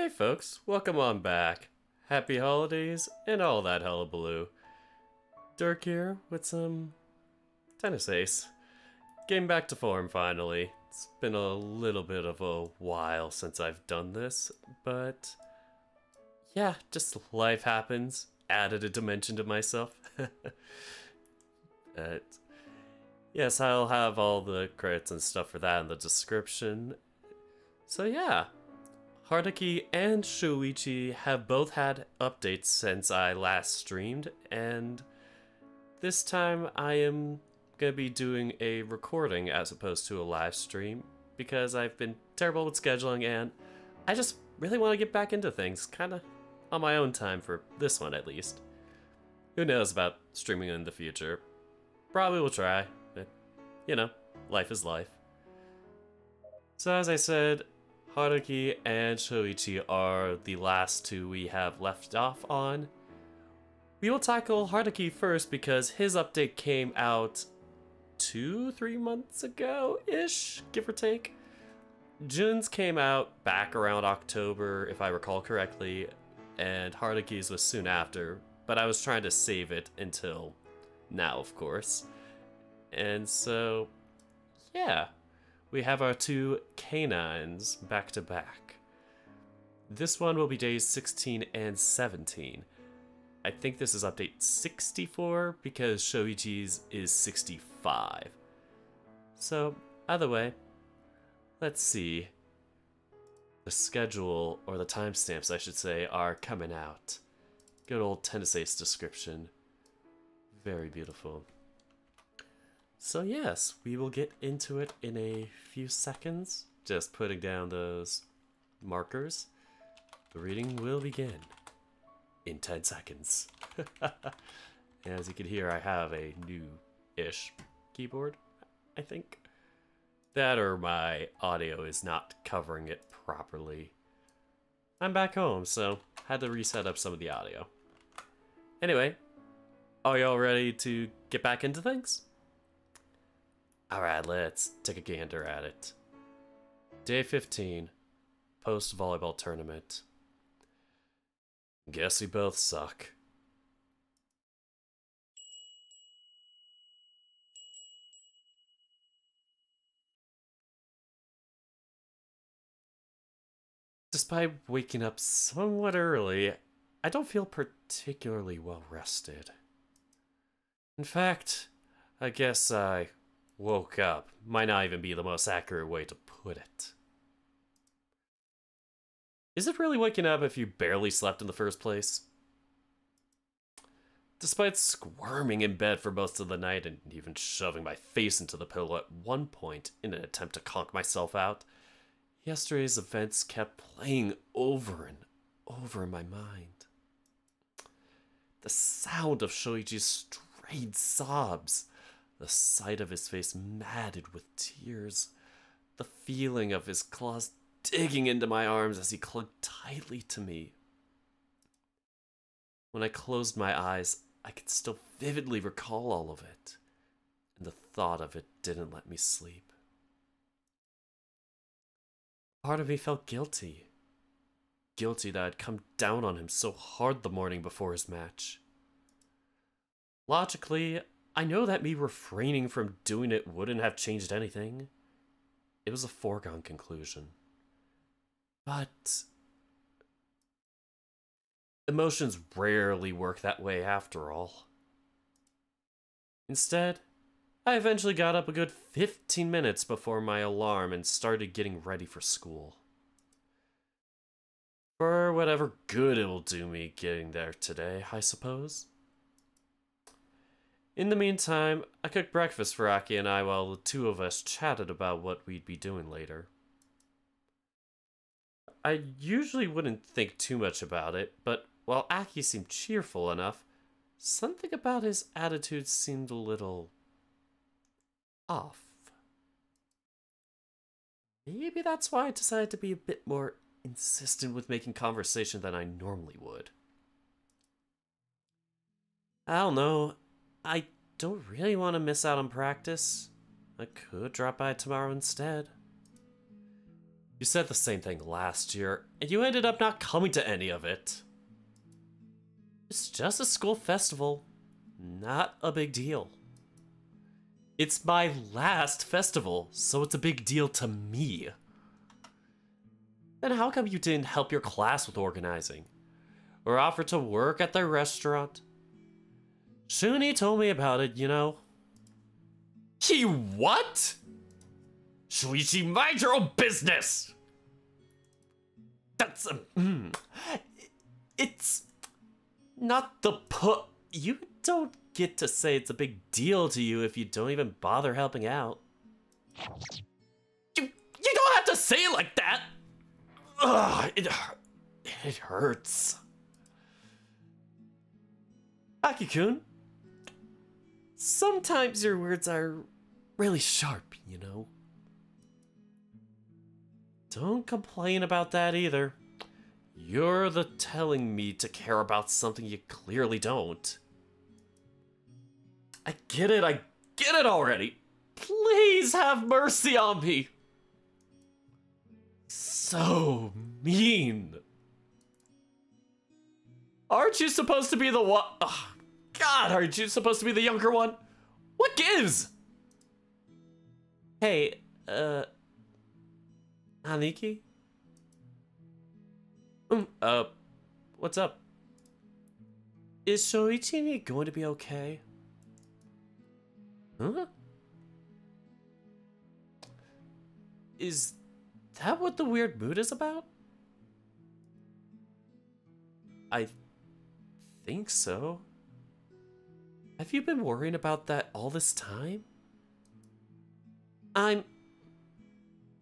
Hey folks, welcome on back. Happy holidays and all that hullabaloo. Dork here with some tennis ace. Getting back to form finally. It's been a little bit of a while since I've done this, but yeah, just life happens. Added a dimension to myself. But yes, I'll have all the credits and stuff for that in the description. So yeah. Haruki and Shoichi have both had updates since I last streamed, and this time I am going to be doing a recording as opposed to a live stream because I've been terrible with scheduling and I just really want to get back into things, kind of on my own time for this one at least. Who knows about streaming in the future? Probably will try, but you know, life is life. So as I said, Haruki and Shoichi are the last two we have left off on. We will tackle Haruki first because his update came out 2-3 months ago-ish, give or take. Jun's came out back around October, if I recall correctly, and Haruki's was soon after, but I was trying to save it until now, of course. And so, yeah. We have our two canines back to back. This one will be days 16 and 17. I think this is update 64 because Shoichi's is 65. So, either way, let's see. The schedule, or the timestamps I should say, are coming out. Good old tennis ace description. Very beautiful. So yes, we will get into it in a few seconds. Just putting down those markers. The reading will begin in 10 seconds. As you can hear, I have a new-ish keyboard, I think. That or my audio is not covering it properly. I'm back home, so had to reset up some of the audio. Anyway, are y'all ready to get back into things? Alright, let's take a gander at it. Day 15, post-volleyball tournament. Guess we both suck. Despite waking up somewhat early, I don't feel particularly well rested. In fact, I guess I woke up might not even be the most accurate way to put it. Is it really waking up if you barely slept in the first place? Despite squirming in bed for most of the night and even shoving my face into the pillow at one point in an attempt to conk myself out, yesterday's events kept playing over and over in my mind. The sound of Shoichi's strayed sobs, the sight of his face matted with tears, the feeling of his claws digging into my arms as he clung tightly to me. When I closed my eyes, I could still vividly recall all of it, and the thought of it didn't let me sleep. Part of me felt guilty. Guilty that I'd come down on him so hard the morning before his match. Logically, I know that me refraining from doing it wouldn't have changed anything. It was a foregone conclusion. But emotions rarely work that way after all. Instead, I eventually got up a good 15 minutes before my alarm and started getting ready for school. For whatever good it will do me getting there today, I suppose. In the meantime, I cooked breakfast for Aki and I while the two of us chatted about what we'd be doing later. I usually wouldn't think too much about it, but while Aki seemed cheerful enough, something about his attitude seemed a little off. Maybe that's why I decided to be a bit more insistent with making conversation than I normally would. I don't know. I don't really want to miss out on practice. I could drop by tomorrow instead. You said the same thing last year, and you ended up not coming to any of it. It's just a school festival, not a big deal. It's my last festival, so it's a big deal to me. Then how come you didn't help your class with organizing? Or offer to work at their restaurant? Shuni told me about it, you know. He what? Shoichi, mind your own business! That's it's not the you don't get to say it's a big deal to you if you don't even bother helping out. You don't have to say it like that! Ugh, it hurts. Aki-kun, sometimes your words are really sharp, you know. Don't complain about that either. You're the telling me to care about something you clearly don't. I get it already. Please have mercy on me. So mean. Aren't you supposed to be the one? Oh, God, aren't you supposed to be the younger one? What gives? Hey, Aniki? What's up? Is Shoichi going to be okay? Huh? Is that what the weird mood is about? I think so. Have you been worrying about that all this time? I'm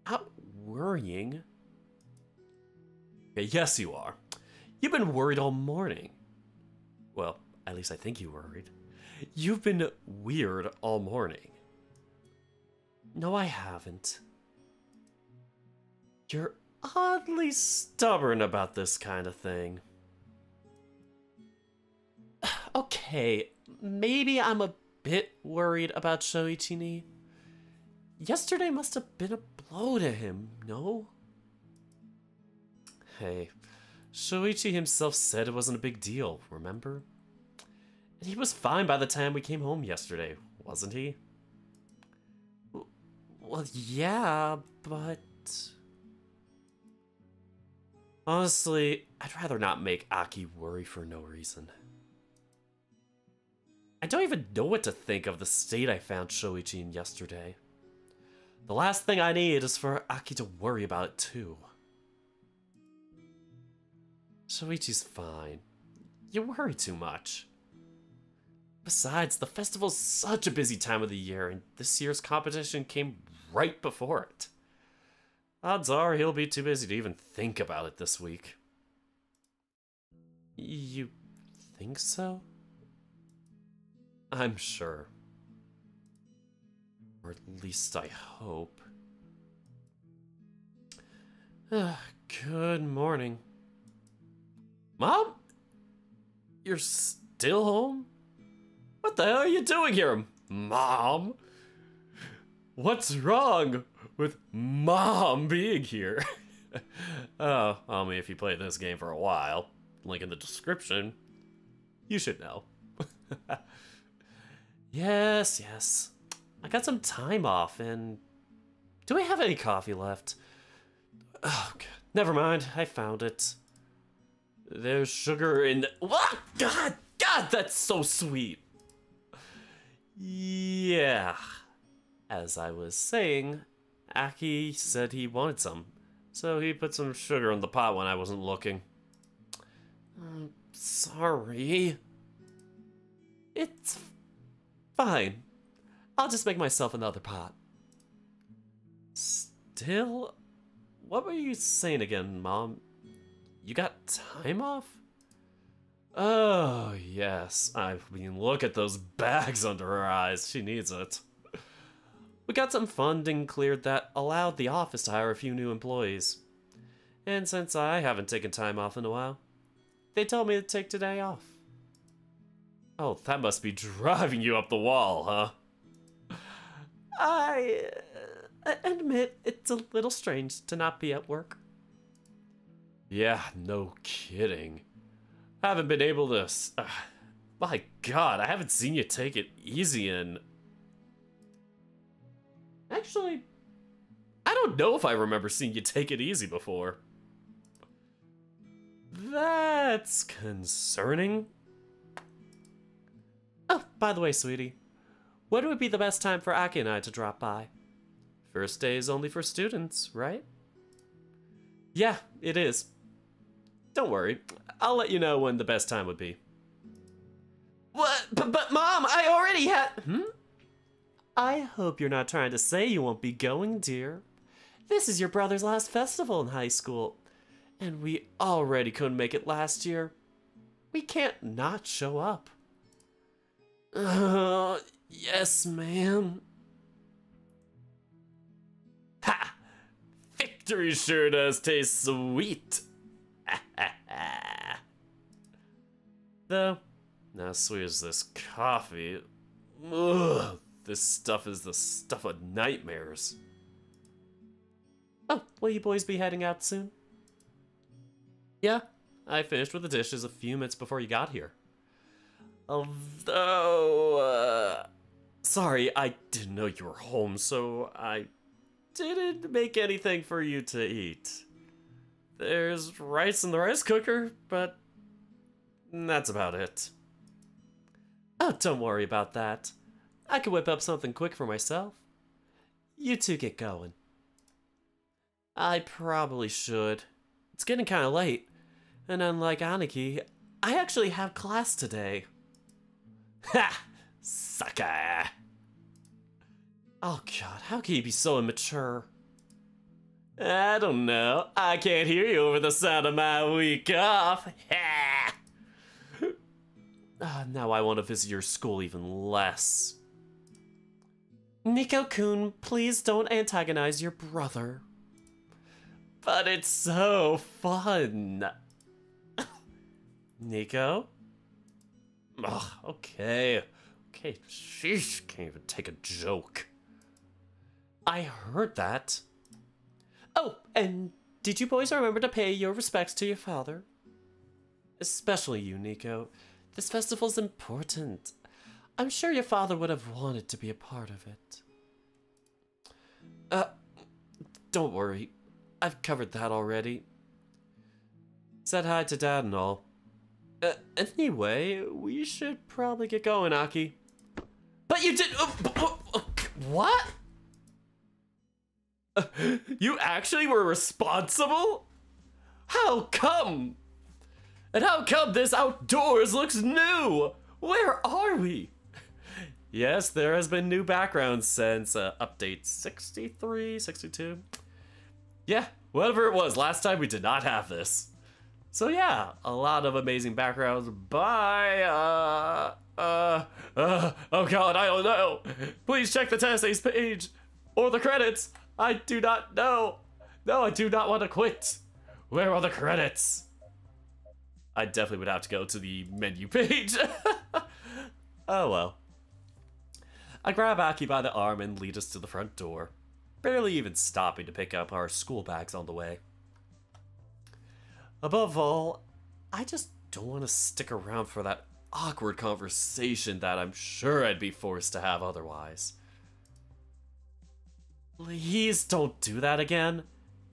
not worrying. Okay, yes you are. You've been worried all morning. Well, at least I think you worried. You've been weird all morning. No, I haven't. You're oddly stubborn about this kind of thing. Okay, maybe I'm a bit worried about Shoichi. Yesterday must have been a blow to him, no? Hey, Shoichi himself said it wasn't a big deal, remember? And he was fine by the time we came home yesterday, wasn't he? Well, yeah, but... Honestly, I'd rather not make Aki worry for no reason. I don't even know what to think of the state I found Shoichi in yesterday. The last thing I need is for Aki to worry about it too. Shoichi's fine. You worry too much. Besides, the festival's such a busy time of the year, and this year's competition came right before it. Odds are he'll be too busy to even think about it this week. You think so? I'm sure. Or at least I hope. Good morning. Mom? You're still home? What the hell are you doing here, Mom? What's wrong with Mom being here? Oh, only if you play this game for a while. Link in the description. You should know. Yes. I got some time off, and... Do we have any coffee left? Oh, God. Never mind. I found it. There's sugar in... What? God, that's so sweet. Yeah. As I was saying, Aki said he wanted some, so he put some sugar in the pot when I wasn't looking. Sorry. It's fine. I'll just make myself another pot. Still? What were you saying again, Mom? You got time off? Oh, yes. I mean, look at those bags under her eyes. She needs it. We got some funding cleared that allowed the office to hire a few new employees. And since I haven't taken time off in a while, they told me to take today off. Oh, that must be driving you up the wall, huh? I admit it's a little strange to not be at work. Yeah, no kidding. I haven't been able to... my god, I haven't seen you take it easy in... Actually, I don't know if I remember seeing you take it easy before. That's concerning. Oh, by the way, sweetie, when would be the best time for Aki and I to drop by? First day is only for students, right? Yeah, it is. Don't worry, I'll let you know when the best time would be. What? But Mom, I already had... I hope you're not trying to say you won't be going, dear. This is your brother's last festival in high school, and we already couldn't make it last year. We can't not show up. Yes, ma'am. Ha! Victory sure does taste sweet. Though, not sweet as this coffee. Ugh, this stuff is the stuff of nightmares. Oh, will you boys be heading out soon? Yeah, I finished with the dishes a few minutes before you got here. Although, sorry, I didn't know you were home, so I didn't make anything for you to eat. There's rice in the rice cooker, but that's about it. Oh, don't worry about that. I can whip up something quick for myself. You two get going. I probably should. It's getting kind of late, and unlike Aniki, I actually have class today. Ha! Sucker! Oh god, how can you be so immature? I don't know. I can't hear you over the sound of my week off. Ha! Now I want to visit your school even less. Nico-kun, please don't antagonize your brother. But it's so fun. Nico? Ugh, okay. Okay, sheesh, can't even take a joke. I heard that. Oh, and did you boys remember to pay your respects to your father? Especially you, Nico. This festival's important. I'm sure your father would have wanted to be a part of it. Don't worry. I've covered that already. Said hi to Dad and all. Anyway, we should probably get going, Aki. But you did... what? You actually were responsible? How come? And how come this outdoors looks new? Where are we? Yes, there has been new backgrounds since update 63, 62. Yeah, whatever it was, last time we did not have this. So yeah, a lot of amazing backgrounds by, oh god, I don't know. Please check the Tennessee page or the credits. I do not know. No, I do not want to quit. Where are the credits? I definitely would have to go to the menu page. Oh well. I grab Aki by the arm and lead us to the front door, barely even stopping to pick up our school bags on the way. Above all, I just don't want to stick around for that awkward conversation that I'm sure I'd be forced to have otherwise. Please don't do that again.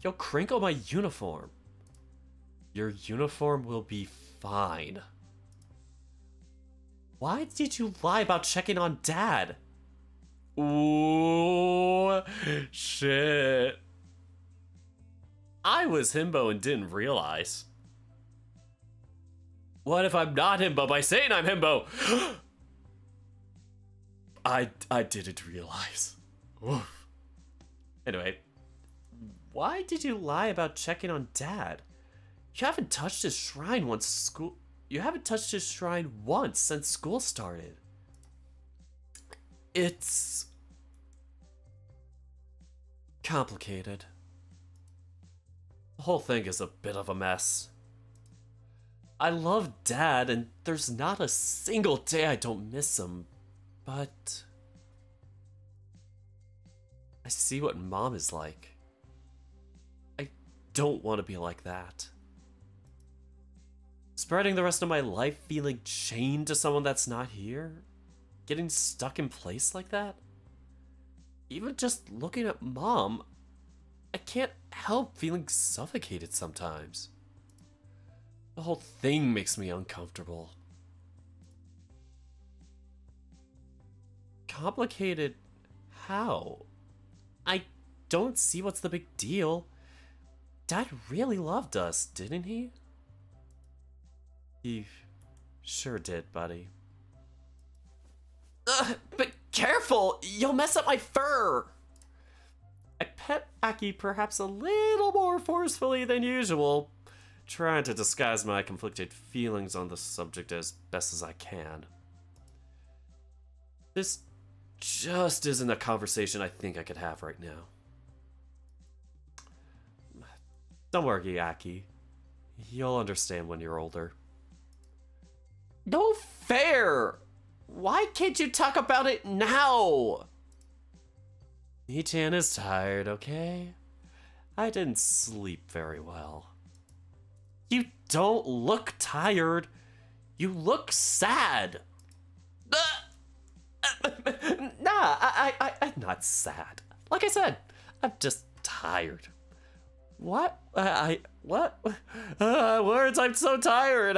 You'll crinkle my uniform. Your uniform will be fine. Why did you lie about checking on Dad? Ooh, shit. I was himbo and didn't realize. What if I'm not himbo by saying I'm himbo? I didn't realize. Oof. Anyway, why did you lie about checking on Dad? You haven't touched his shrine once since school started. It's complicated. The whole thing is a bit of a mess. I love Dad, and there's not a single day I don't miss him, but I see what mom is like. I don't want to be like that. Spreading the rest of my life feeling chained to someone that's not here? Getting stuck in place like that? Even just looking at mom, I can't help feeling suffocated sometimes. The whole thing makes me uncomfortable. Complicated? How? I don't see what's the big deal. Dad really loved us, didn't he? He sure did, buddy. But careful! You'll mess up my fur! I pet Aki perhaps a little more forcefully than usual, trying to disguise my conflicted feelings on the subject as best as I can. This just isn't a conversation I think I could have right now. Don't worry, Aki. You'll understand when you're older. No fair! Why can't you talk about it now? Nichan is tired, okay? I didn't sleep very well. You don't look tired. You look sad. Nah, I'm not sad. Like I said, I'm just tired. What? What? Words, I'm so tired.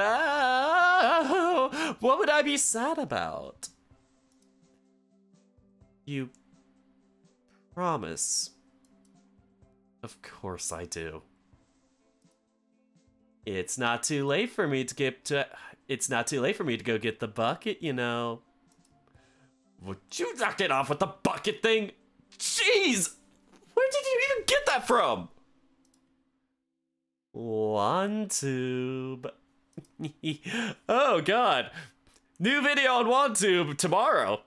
What would I be sad about? You promise? Of course I do. It's not too late for me to It's not too late for me to go get the bucket, you know. Would you knock it off with the bucket thing? Jeez! Where did you even get that from? OneTube. Oh god. New video on OneTube tomorrow.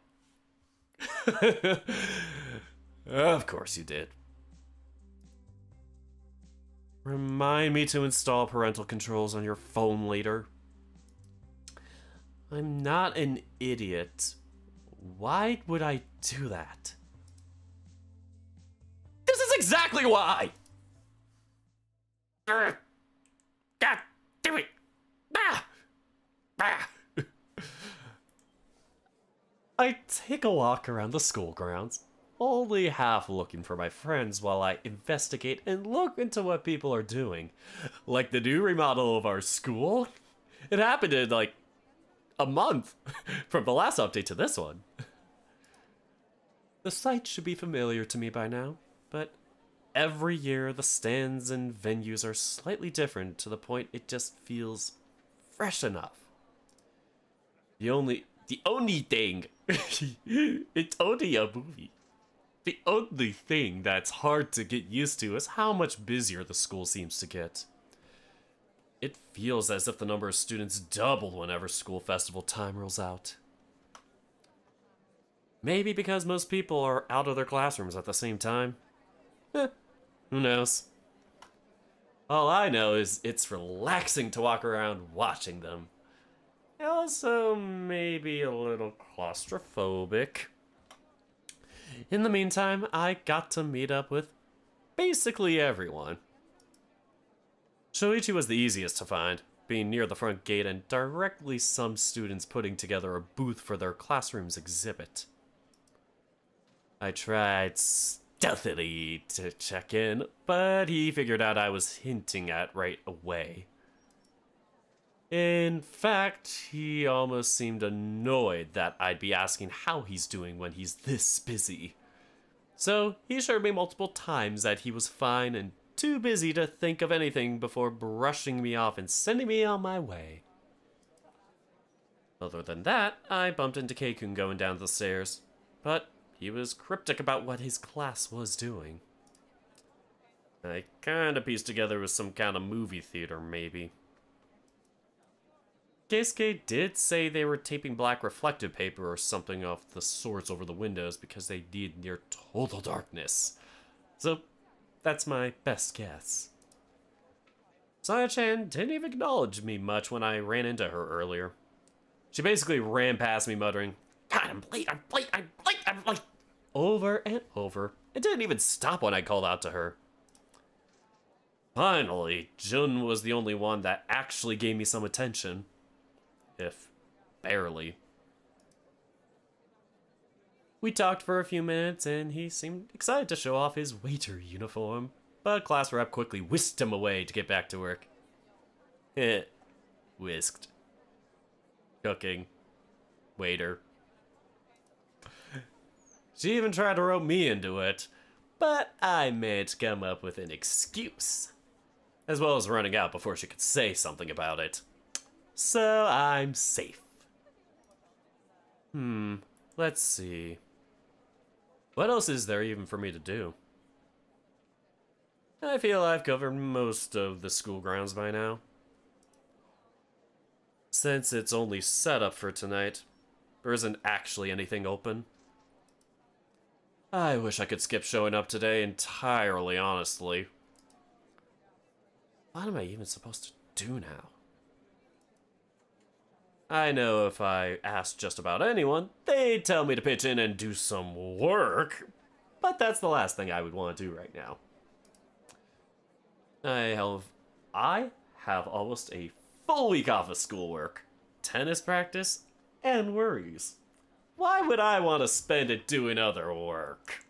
Of course you did. Remind me to install parental controls on your phone later. I'm not an idiot. Why would I do that? This is exactly why! God damn it! I take a walk around the school grounds, only half looking for my friends while I investigate and look into what people are doing. Like the new remodel of our school. It happened in like a month from the last update to this one. The site should be familiar to me by now, but every year the stands and venues are slightly different to the point it just feels fresh enough. The only thing, it's only a movie. The only thing that's hard to get used to is how much busier the school seems to get. It feels as if the number of students doubled whenever school festival time rolls out. Maybe because most people are out of their classrooms at the same time. Who knows? All I know is it's relaxing to walk around watching them. Also, maybe a little claustrophobic. In the meantime, I got to meet up with basically everyone. Shoichi was the easiest to find, being near the front gate and directly some students putting together a booth for their classroom's exhibit. I tried stealthily to check in, but he figured out I was hinting at right away. In fact, he almost seemed annoyed that I'd be asking how he's doing when he's this busy. So he assured me multiple times that he was fine and too busy to think of anything before brushing me off and sending me on my way. Other than that, I bumped into Keikun going down the stairs, but he was cryptic about what his class was doing. I kinda pieced together it was some kind of movie theater, maybe. Keisuke did say they were taping black reflective paper or something off the sorts over the windows because they need near total darkness. So, that's my best guess. Saya-chan didn't even acknowledge me much when I ran into her earlier. She basically ran past me muttering, "God, I'm late, I'm late, I'm late, I'm late," over and over, It didn't even stop when I called out to her. Finally, Jun was the only one that actually gave me some attention. If barely. We talked for a few minutes and he seemed excited to show off his waiter uniform, but class rep quickly whisked him away to get back to work. Whisked. Cooking. Waiter. She even tried to rope me into it, but I managed to come up with an excuse, as well as running out before she could say something about it. So I'm safe. Let's see. What else is there even for me to do? I feel I've covered most of the school grounds by now. Since it's only set up for tonight, there isn't actually anything open. I wish I could skip showing up today entirely, honestly. What am I even supposed to do now? I know if I asked just about anyone, they'd tell me to pitch in and do some work, but that's the last thing I would want to do right now. I have almost a full week off of schoolwork, tennis practice, and worries. Why would I want to spend it doing other work?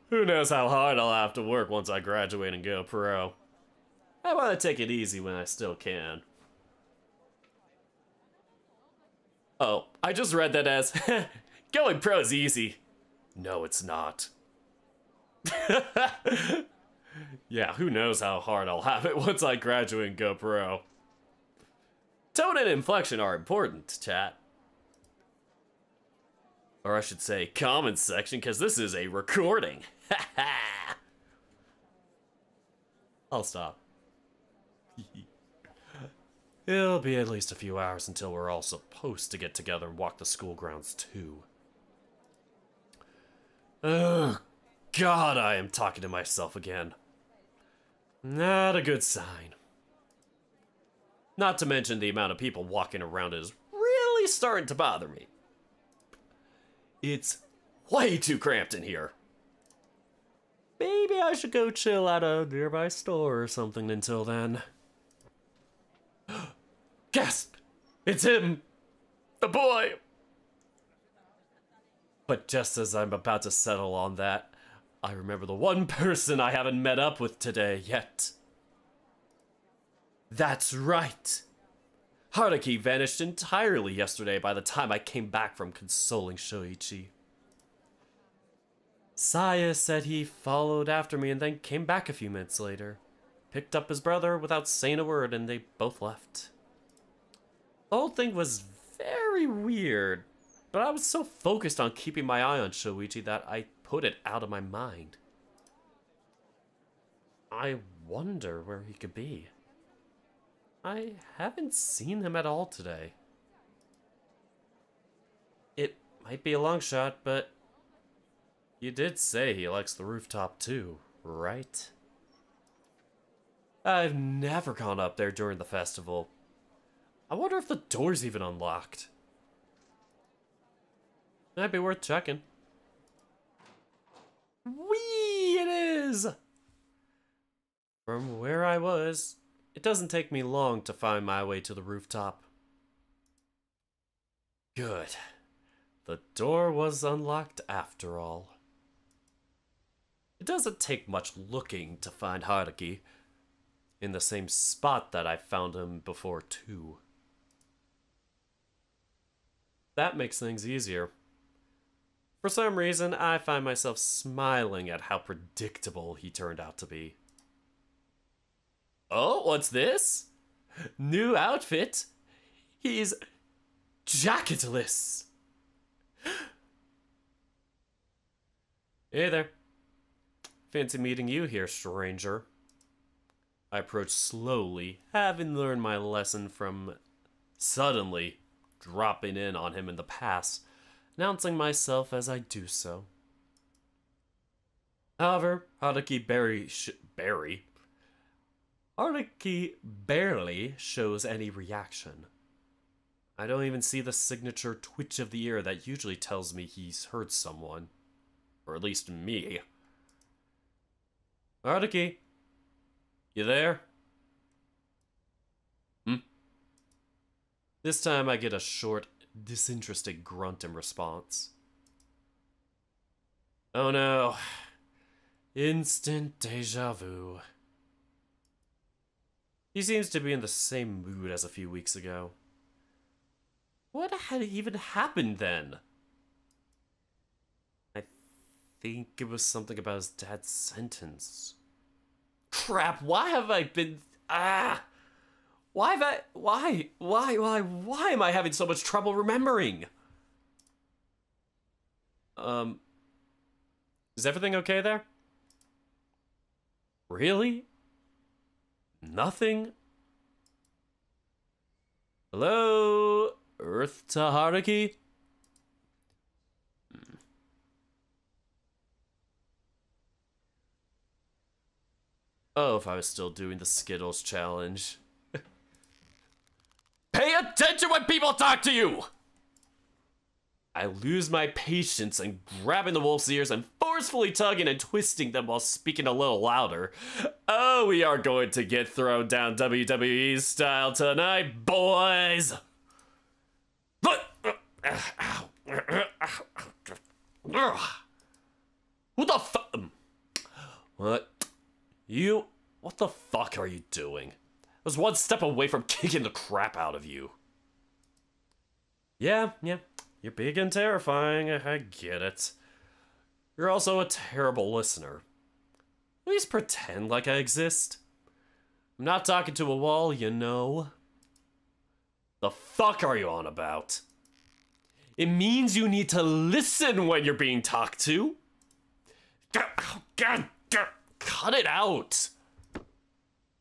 Who knows how hard I'll have to work once I graduate and go pro. I want to take it easy when I still can. Oh, I just read that as, going pro is easy. No, it's not. Yeah, who knows how hard I'll have it once I graduate and go pro. Tone and inflection are important, chat. Or I should say comment section, because this is a recording. I'll stop. It'll be at least a few hours until we're all supposed to get together and walk the school grounds too. Oh, God, I am talking to myself again. Not a good sign. Not to mention the amount of people walking around is really starting to bother me. It's way too cramped in here. Maybe I should go chill at a nearby store or something until then. Gasp! It's him! The boy! But just as I'm about to settle on that, I remember the one person I haven't met up with today yet. That's right! Haruki vanished entirely yesterday by the time I came back from consoling Shoichi. Saya said he followed after me and then came back a few minutes later. Picked up his brother without saying a word and they both left. The whole thing was very weird, but I was so focused on keeping my eye on Shoichi that I put it out of my mind. I wonder where he could be. I haven't seen him at all today. It might be a long shot, but you did say he likes the rooftop too, right? I've never gone up there during the festival. I wonder if the door's even unlocked. Might be worth checking. Whee! It is! From where I was, it doesn't take me long to find my way to the rooftop. Good. The door was unlocked after all. It doesn't take much looking to find Haruki, in the same spot that I found him before too. That makes things easier. For some reason, I find myself smiling at how predictable he turned out to be. Oh, what's this? New outfit? He's jacketless. Hey there. Fancy meeting you here, stranger. I approach slowly, having learned my lesson from suddenly dropping in on him in the past, announcing myself as I do so. However, Haruki barely shows any reaction. I don't even see the signature twitch of the ear that usually tells me he's heard someone. Or at least me. Haruki, you there? This time I get a short, disinterested grunt in response. Oh no. Instant deja vu. He seems to be in the same mood as a few weeks ago. What had even happened then? I think it was something about his dad's sentence. Crap, why have I been... Why am I having so much trouble remembering? Is everything okay there? Really? Nothing? Hello? Earth to Haruki? Oh, if I was still doing the Skittles challenge. Pay attention when people talk to you! I lose my patience and grabbing the wolf's ears and forcefully tugging and twisting them while speaking a little louder. Oh, we are going to get thrown down WWE style tonight, boys! Who the fuck? What? You? What the fuck are you doing? I was one step away from kicking the crap out of you. Yeah. You're big and terrifying, I get it. You're also a terrible listener. At least pretend like I exist. I'm not talking to a wall, you know. The fuck are you on about? It means you need to listen when you're being talked to. God, cut it out.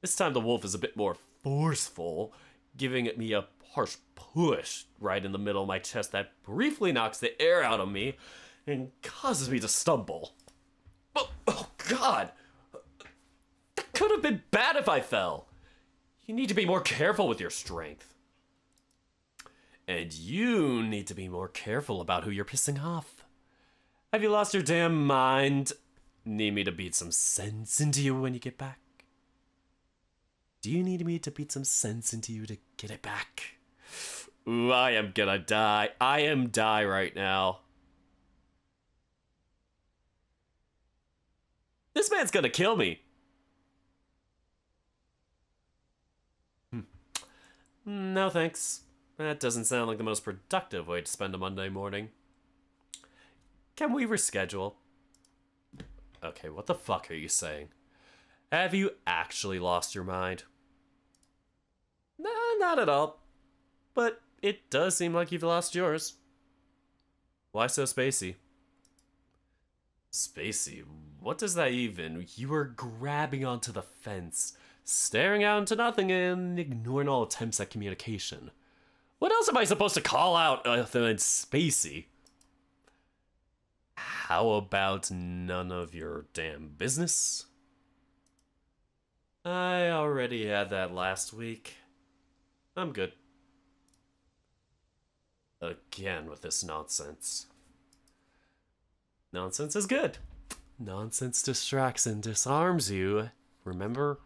This time the wolf is a bit more forceful, giving me a harsh push right in the middle of my chest that briefly knocks the air out of me and causes me to stumble. Oh God! That could have been bad if I fell. You need to be more careful with your strength. And you need to be more careful about who you're pissing off. Have you lost your damn mind? Need me to beat some sense into you when you get back? Do you need me to beat some sense into you to get it back? Ooh, I am gonna die. I am die right now. This man's gonna kill me. No thanks. That doesn't sound like the most productive way to spend a Monday morning. Can we reschedule? Okay, what the fuck are you saying? Have you actually lost your mind? Nah, not at all. But it does seem like you've lost yours. Why so spacey? Spacey? What does that even? You were grabbing onto the fence, staring out into nothing and ignoring all attempts at communication. What else am I supposed to call out other than spacey? How about none of your damn business? I already had that last week. I'm good. Again with this nonsense. Nonsense is good. Nonsense distracts and disarms you. Remember?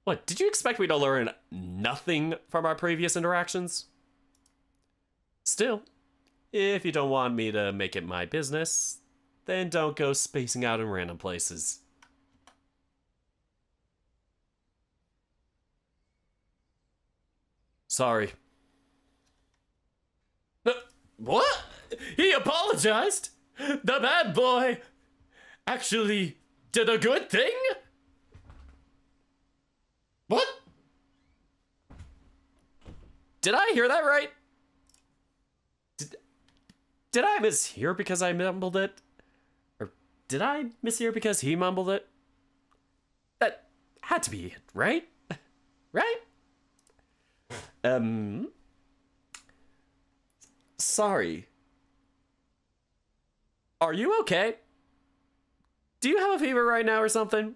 What, did you expect me to learn nothing from our previous interactions? Still, if you don't want me to make it my business, then don't go spacing out in random places. Sorry. What? He apologized? The bad boy actually did a good thing? What? Did I hear that right? Did I mishear because I mumbled it? Or did I mishear because he mumbled it? That had to be it, right? Right? Sorry. Are you okay? Do you have a fever right now or something?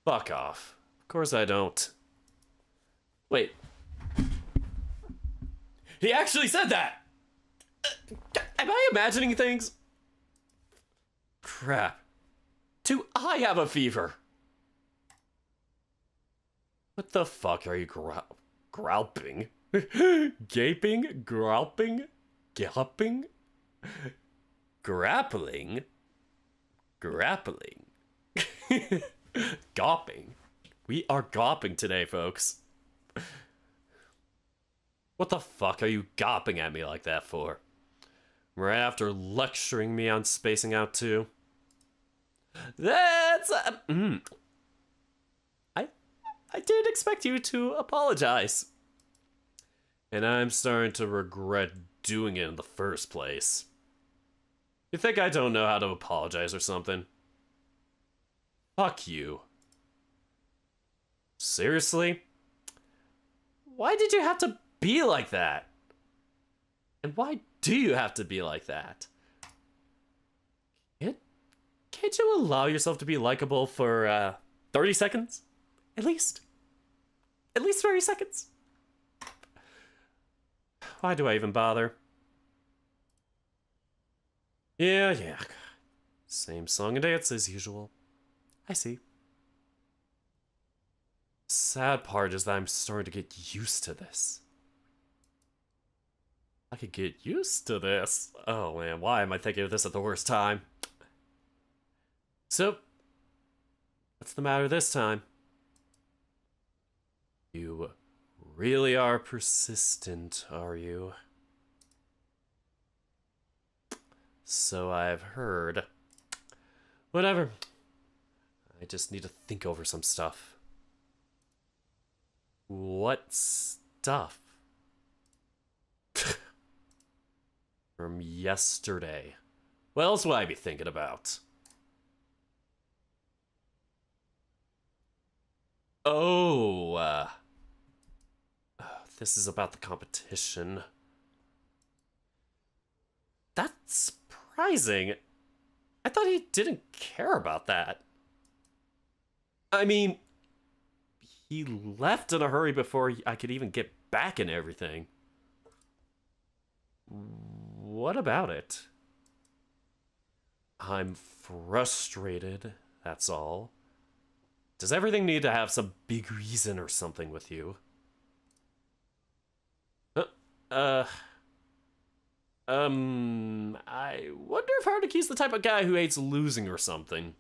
Fuck off. Of course I don't. Wait. He actually said that! Am I imagining things? Crap. Do I have a fever? What the fuck are you growling? Gaping? Growling? Galloping? Grappling? Grappling? Gawping. We are gawping today, folks. What the fuck are you gawping at me like that for? Right after lecturing me on spacing out too? That's... I didn't expect you to apologize. And I'm starting to regret doing it in the first place. You think I don't know how to apologize or something? Fuck you. Seriously? Why did you have to be like that? And why do you have to be like that? Can't you allow yourself to be likable for 30 seconds? At least 30 seconds. Why do I even bother? Yeah. Same song and dance as usual. I see. Sad part is that I'm starting to get used to this. I could get used to this. Oh man, why am I thinking of this at the worst time? So, what's the matter this time? You really are persistent, are you? So I've heard. Whatever. I just need to think over some stuff. What stuff? From yesterday. What else would I be thinking about? Oh, this is about the competition. That's surprising. I thought he didn't care about that. I mean, he left in a hurry before I could even get back and everything. What about it? I'm frustrated, that's all. Does everything need to have some big reason or something with you? I wonder if Haruki's the type of guy who hates losing or something.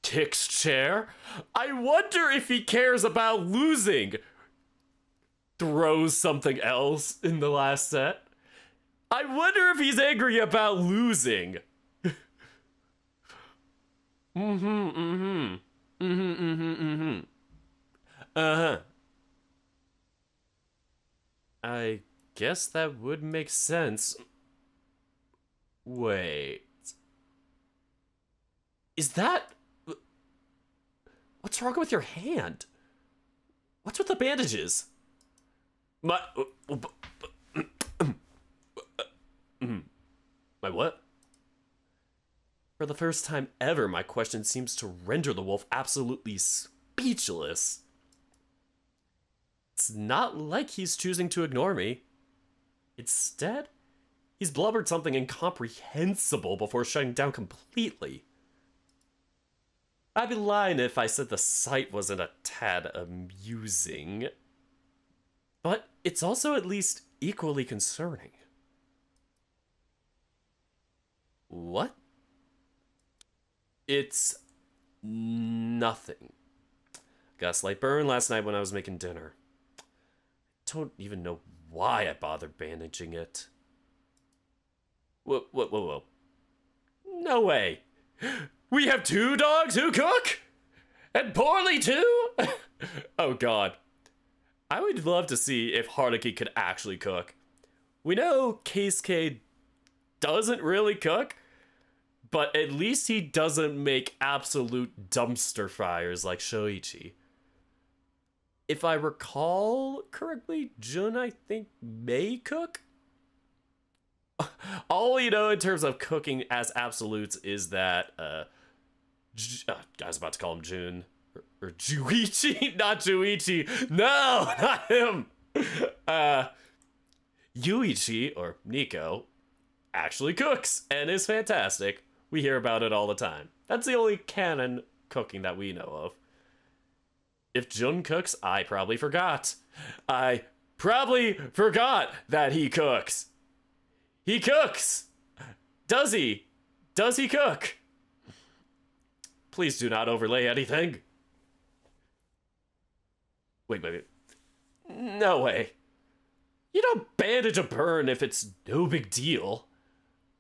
Kicks chair? I wonder if he cares about losing. Throws something else in the last set. I wonder if he's angry about losing. Uh-huh. I guess that would make sense. Wait. Is that... What's wrong with your hand? What's with the bandages? My what? For the first time ever, my question seems to render the wolf absolutely speechless. It's not like he's choosing to ignore me. Instead, he's blubbered something incomprehensible before shutting down completely. I'd be lying if I said the sight wasn't a tad amusing. But it's also at least equally concerning. What? It's nothing. Got a slight burn last night when I was making dinner. I don't even know why I bothered bandaging it. Whoa. No way. We have 2 dogs who cook? And poorly too? Oh god. I would love to see if Haruki could actually cook. We know Keisuke doesn't really cook, but at least he doesn't make absolute dumpster fires like Shoichi. If I recall correctly, Jun, I think, may cook? All we know in terms of cooking as absolutes is that, I was about to call him Jun. Or Juichi, not Juichi. No, not him. Yuichi, or Nico, actually cooks and is fantastic. We hear about it all the time. That's the only canon cooking that we know of. If Jun cooks, I probably forgot. I probably forgot that he cooks. He cooks! Does he? Does he cook? Please do not overlay anything. Wait. No way. You don't bandage a burn if it's no big deal.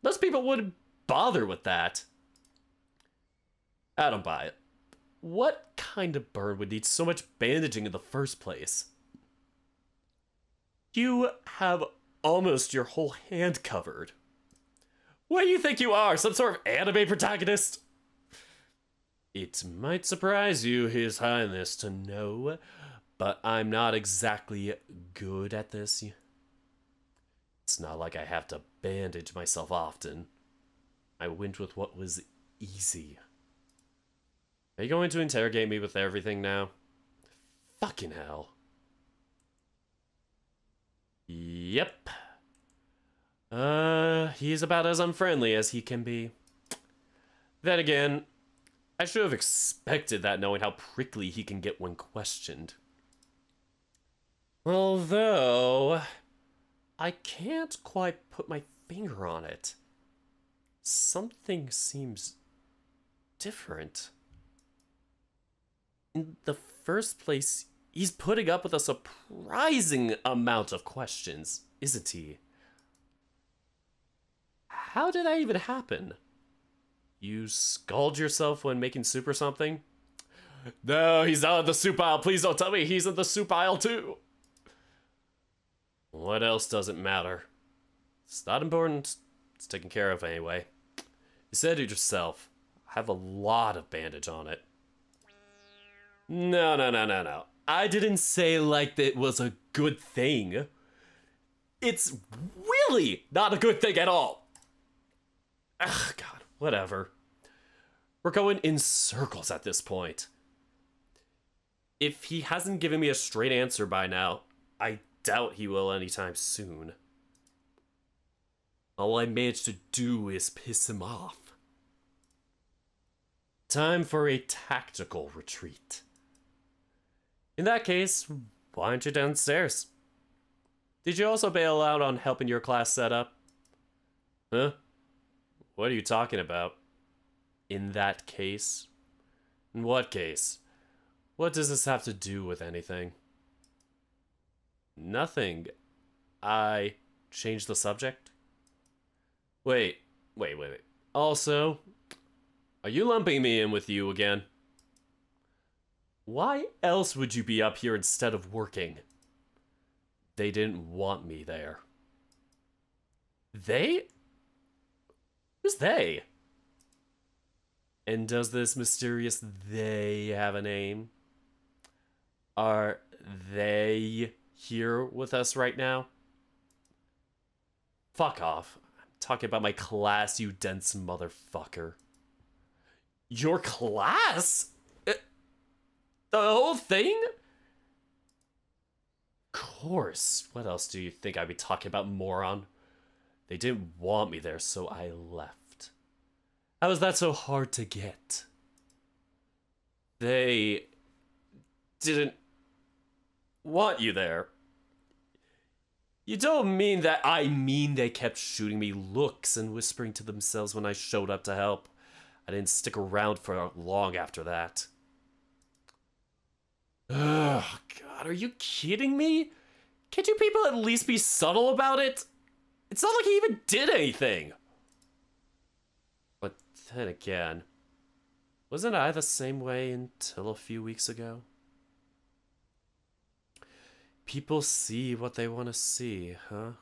Most people wouldn't bother with that. I don't buy it. What kind of burn would need so much bandaging in the first place? You have almost your whole hand covered. What do you think you are, some sort of anime protagonist? It might surprise you, His Highness, to know, but I'm not exactly good at this. It's not like I have to bandage myself often. I went with what was easy. Are you going to interrogate me with everything now? Fucking hell. Yep. He's about as unfriendly as he can be. Then again, I should have expected that knowing how prickly he can get when questioned. Although, I can't quite put my finger on it. Something seems different. In the first place, he's putting up with a surprising amount of questions, isn't he? How did that even happen? You scald yourself when making soup or something? No, he's not in the soup aisle. Please don't tell me he's in the soup aisle too. What else doesn't matter? It's not important. It's taken care of anyway. You said it yourself. I have a lot of bandage on it. No. I didn't say like that was a good thing. It's really not a good thing at all. Ugh, God, whatever. We're going in circles at this point. If he hasn't given me a straight answer by now, I doubt he will anytime soon. All I managed to do is piss him off. Time for a tactical retreat. In that case, why aren't you downstairs? Did you also bail out on helping your class set up? Huh? What are you talking about? In that case? In what case? What does this have to do with anything? Nothing. I changed the subject? Wait. Also, are you lumping me in with you again? Why else would you be up here instead of working? They didn't want me there. They? Who's they? And does this mysterious they have a name? Are they here with us right now? Fuck off. I'm talking about my class, you dense motherfucker. Your class? The whole thing? Of course. What else do you think I'd be talking about, moron? They didn't want me there, so I left. How is that so hard to get? They didn't want you there. You don't mean that I mean they kept shooting me looks and whispering to themselves when I showed up to help. I didn't stick around for long after that. Ugh, God, are you kidding me? Can't you people at least be subtle about it? It's not like he even did anything. But then again, wasn't I the same way until a few weeks ago? People see what they want to see, huh?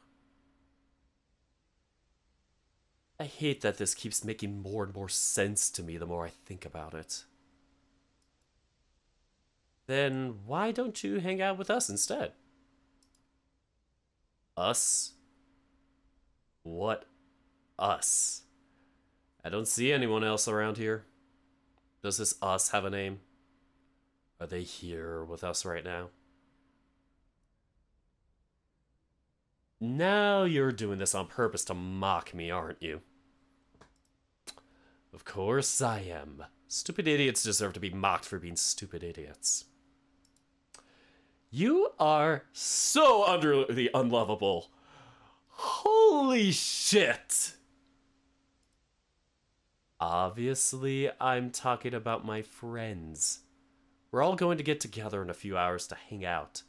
I hate that this keeps making more and more sense to me the more I think about it. Then why don't you hang out with us instead? Us? What us? I don't see anyone else around here. Does this us have a name? Are they here with us right now? Now you're doing this on purpose to mock me, aren't you? Of course I am. Stupid idiots deserve to be mocked for being stupid idiots. You are so utterly unlovable. Holy shit! Obviously, I'm talking about my friends. We're all going to get together in a few hours to hang out.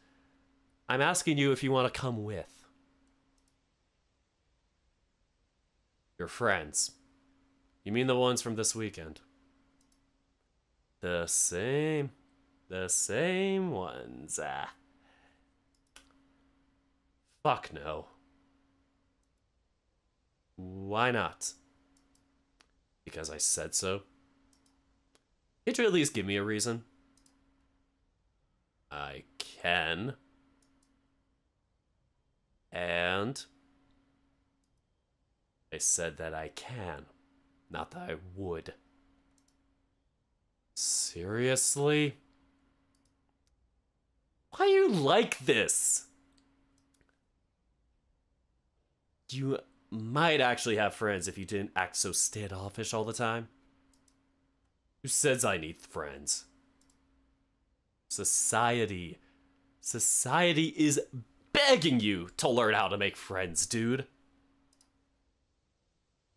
I'm asking you if you want to come with. Your friends. You mean the ones from this weekend? The same ones. Fuck no. Why not? Because I said so? Can't you at least give me a reason? I can. And I said that I can, not that I would. Seriously? Why are you like this? You might actually have friends if you didn't act so standoffish all the time. Who says I need friends? Society is begging you to learn how to make friends, dude.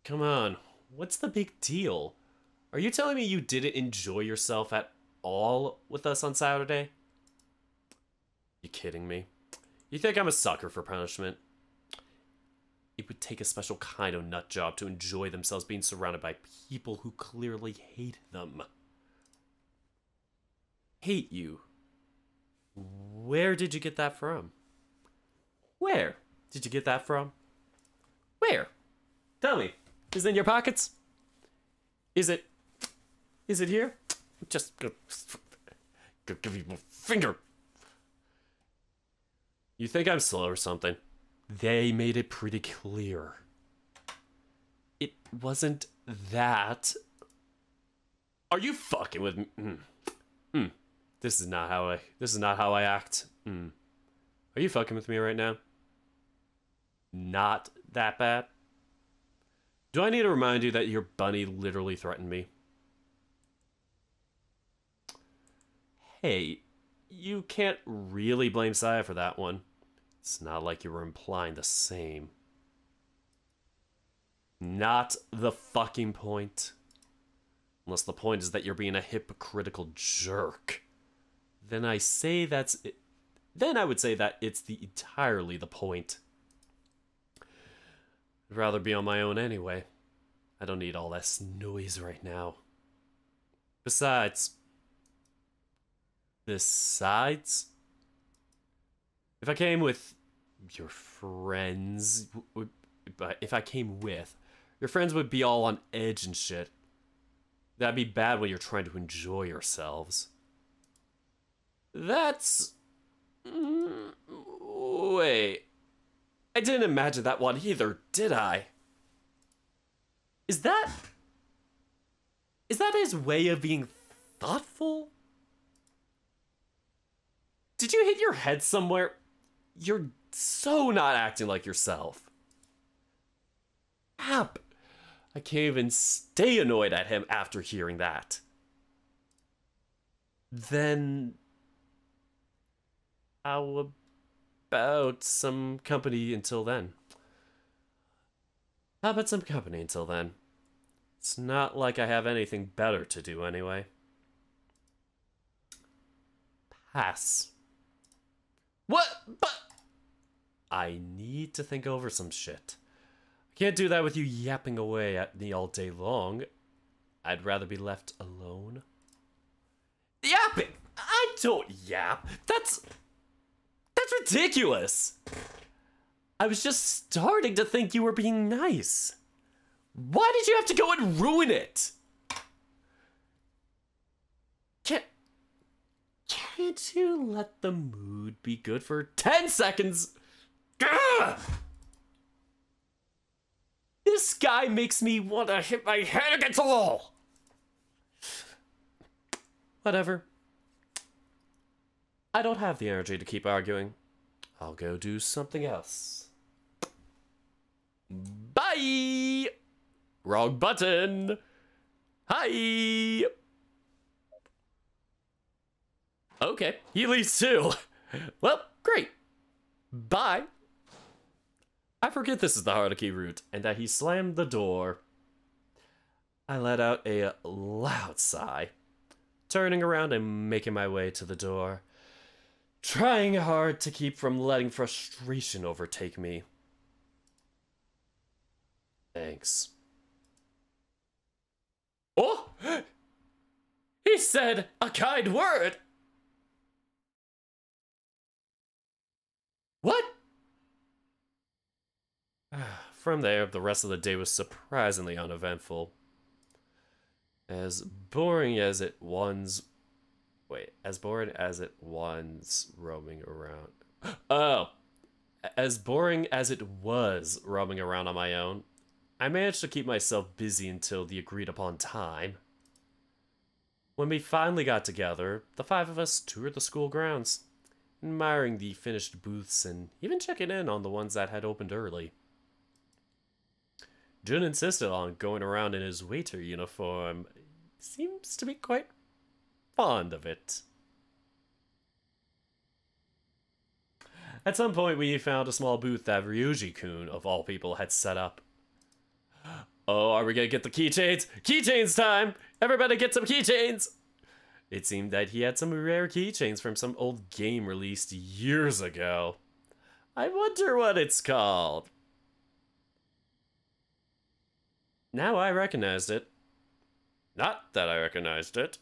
Come on, what's the big deal? Are you telling me you didn't enjoy yourself at all with us on Saturday? You kidding me? You think I'm a sucker for punishment? It would take a special kind of nut job to enjoy themselves being surrounded by people who clearly hate them. Hate you? Where did you get that from? Where did you get that from? Where? Tell me. Is it in your pockets? Is it here? Just give you a finger. You think I'm slow or something? They made it pretty clear. It wasn't that. Are you fucking with me? This is not how I act. Are you fucking with me right now? Not that bad. Do I need to remind you that your bunny literally threatened me? Hey, you can't really blame Saya for that one. It's not like you were implying the same. Not the fucking point. Unless the point is that you're being a hypocritical jerk. Then I say that's it. Then I would say that it's entirely the point. I'd rather be on my own anyway. I don't need all this noise right now. Besides, if I came with your friends, your friends would be all on edge and shit. That'd be bad when you're trying to enjoy yourselves. That's... Wait. I didn't imagine that one either, did I? Is that his way of being thoughtful? Did you hit your head somewhere? You're so not acting like yourself. Crap. I can't even stay annoyed at him after hearing that. Then... how about some company until then? How about some company until then? It's not like I have anything better to do anyway. Pass. What? But I need to think over some shit. I can't do that with you yapping away at me all day long. I'd rather be left alone. Yapping? I don't yap. That's ridiculous. I was just starting to think you were being nice. Why did you have to go and ruin it? Can't you let the mood be good for 10 seconds? Gah! This guy makes me want to hit my head against the wall. Whatever. I don't have the energy to keep arguing. I'll go do something else. Bye! Wrong button! Hi! Okay, he leaves too. Well, great. Bye. I forget this is the Haruki route, and that he slammed the door. I let out a loud sigh, turning around and making my way to the door, trying hard to keep from letting frustration overtake me. Thanks. Oh! He said a kind word! What? From there, the rest of the day was surprisingly uneventful. As boring as it was... as boring as it was roaming around... Oh! As boring as it was roaming around on my own, I managed to keep myself busy until the agreed-upon time. When we finally got together, the 5 of us toured the school grounds, admiring the finished booths and even checking in on the ones that had opened early. Jun insisted on going around in his waiter uniform. Seems to be quite fond of it. At some point, we found a small booth that Ryuji-kun, of all people, had set up. Oh, are we gonna get the keychains? Keychains time! Everybody get some keychains! It seemed that he had some rare keychains from some old game released years ago. I wonder what it's called. Now I recognized it. Not that I recognized it.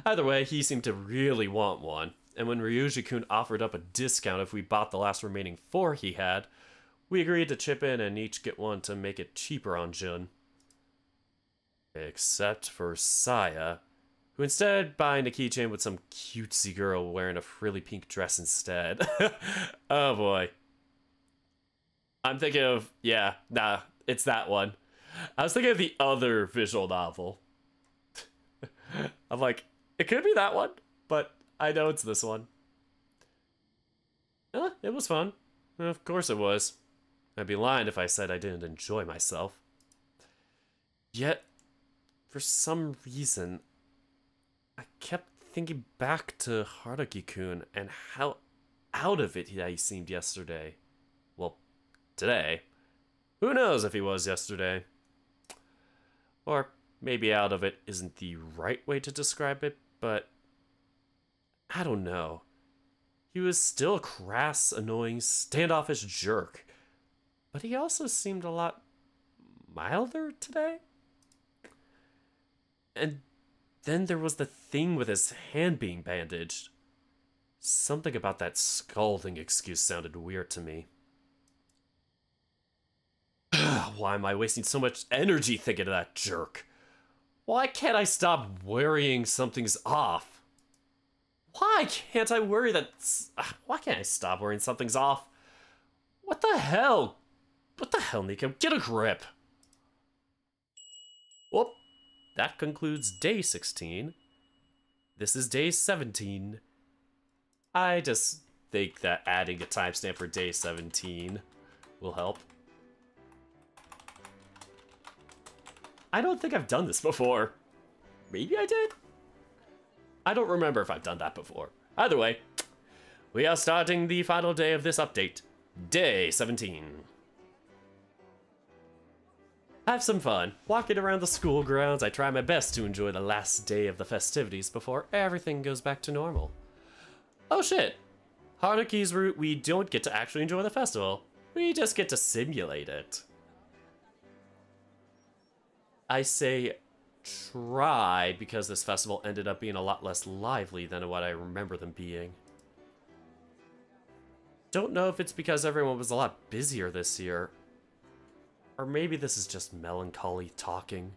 Either way, he seemed to really want one, and when Ryuji-kun offered up a discount if we bought the last remaining 4 he had, we agreed to chip in and each get one to make it cheaper on Jun. Except for Saya, who instead buying a keychain with some cutesy girl wearing a frilly pink dress instead. Oh boy. I'm thinking of, yeah, nah, it's that one. I was thinking of the other visual novel. I'm like, it could be that one, but I know it's this one. It was fun. Of course it was. I'd be lying if I said I didn't enjoy myself. Yet, for some reason, I kept thinking back to Haruki-kun and how out of it he seemed yesterday. Well, today. Who knows if he was yesterday? Or maybe out of it isn't the right way to describe it, but I don't know. He was still a crass, annoying, standoffish jerk. But he also seemed a lot milder today. And then there was the thing with his hand being bandaged. Something about that scalding excuse sounded weird to me. Why am I wasting so much energy thinking of that jerk? Why can't I stop worrying something's off? Why can't I worry that... Why can't I stop worrying something's off? What the hell? What the hell, Nico? Get a grip! Well, that concludes day 16. This is day 17. I just think that adding a timestamp for day 17 will help. I don't think I've done this before. Maybe I did? I don't remember if I've done that before. Either way, we are starting the final day of this update. Day 17. Have some fun. Walking around the school grounds, I try my best to enjoy the last day of the festivities before everything goes back to normal. Oh shit. Haruki's route, we don't get to actually enjoy the festival. We just get to simulate it. I say try because this festival ended up being a lot less lively than what I remember them being. Don't know if it's because everyone was a lot busier this year. Or maybe this is just melancholy talking.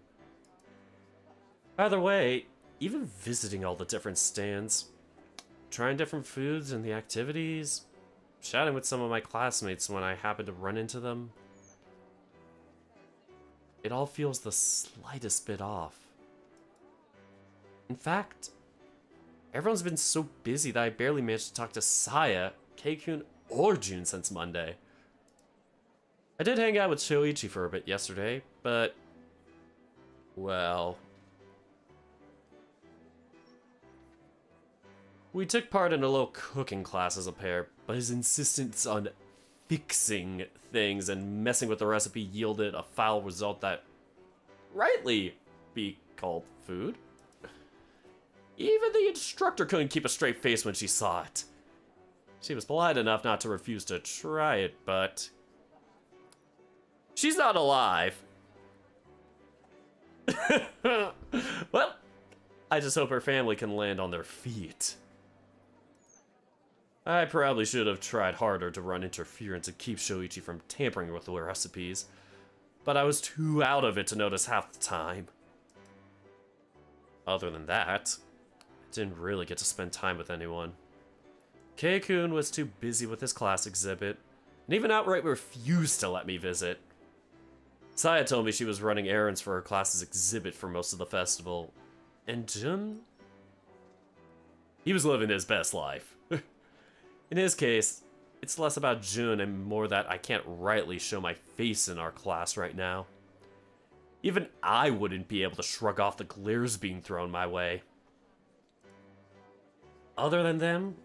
Either way, even visiting all the different stands, trying different foods and the activities, chatting with some of my classmates when I happen to run into them, it all feels the slightest bit off. In fact, everyone's been so busy that I barely managed to talk to Saya, Keikun, or Jun since Monday. I did hang out with Shoichi for a bit yesterday, but... well... we took part in a little cooking class as a pair, but his insistence on fixing things and messing with the recipe yielded a foul result that rightly be called food. Even the instructor couldn't keep a straight face when she saw it. She was polite enough not to refuse to try it, but... she's not alive. Well, I just hope her family can land on their feet. I probably should have tried harder to run interference and keep Shoichi from tampering with the recipes, but I was too out of it to notice half the time. Other than that, I didn't really get to spend time with anyone. Kei-kun was too busy with his class exhibit, and even outright refused to let me visit. Saya told me she was running errands for her class's exhibit for most of the festival, and Jun? He was living his best life. In his case, it's less about Jun and more that I can't rightly show my face in our class right now. Even I wouldn't be able to shrug off the glares being thrown my way. Other than them,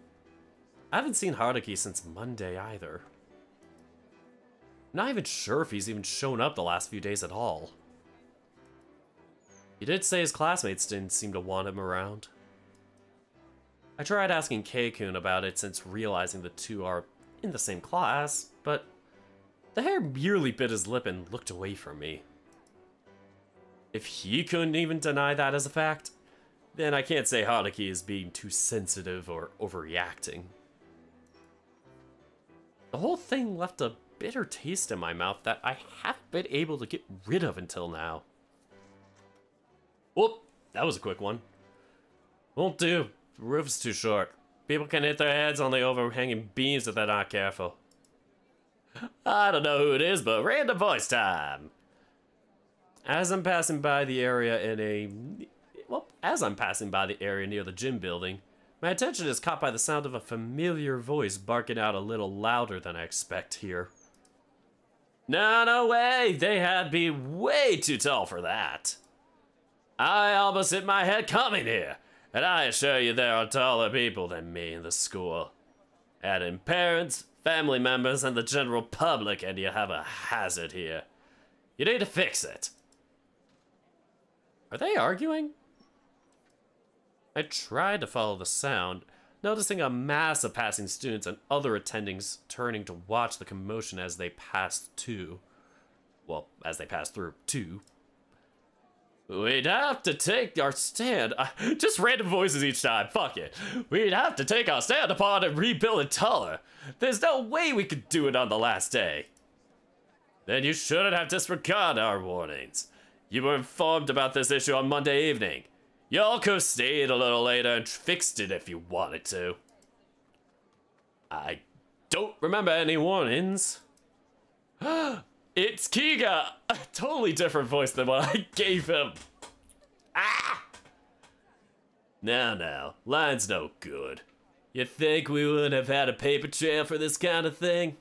I haven't seen Haruki since Monday either. Not even sure if he's even shown up the last few days at all. He did say his classmates didn't seem to want him around. I tried asking Kei-kun about it since realizing the two are in the same class, but the hair merely bit his lip and looked away from me. If he couldn't even deny that as a fact, then I can't say Haruki is being too sensitive or overreacting. The whole thing left a bitter taste in my mouth that I haven't been able to get rid of until now. Whoop, that was a quick one. Won't do. The roof is too short. People can hit their heads on the overhanging beams if they're not careful. I don't know who it is, but random voice time. As I'm passing by the area near the gym building, my attention is caught by the sound of a familiar voice barking out a little louder than I expect here. No way! They had to be way too tall for that. I almost hit my head coming here, and I assure you there are taller people than me in the school. Add in parents, family members, and the general public, and you have a hazard here. You need to fix it. Are they arguing? I tried to follow the sound, noticing a mass of passing students and other attendings turning to watch the commotion as they passed through. We'd have to take our stand. Just random voices each time, fuck it. We'd have to take our stand upon and rebuild it taller. There's no way we could do it on the last day. Then you shouldn't have disregarded our warnings. You were informed about this issue on Monday evening. Y'all could have stayed a little later and fixed it if you wanted to. I don't remember any warnings. It's Kiga! A totally different voice than what I gave him. Ah! Now, line's no good. You think we would have had a paper trail for this kind of thing?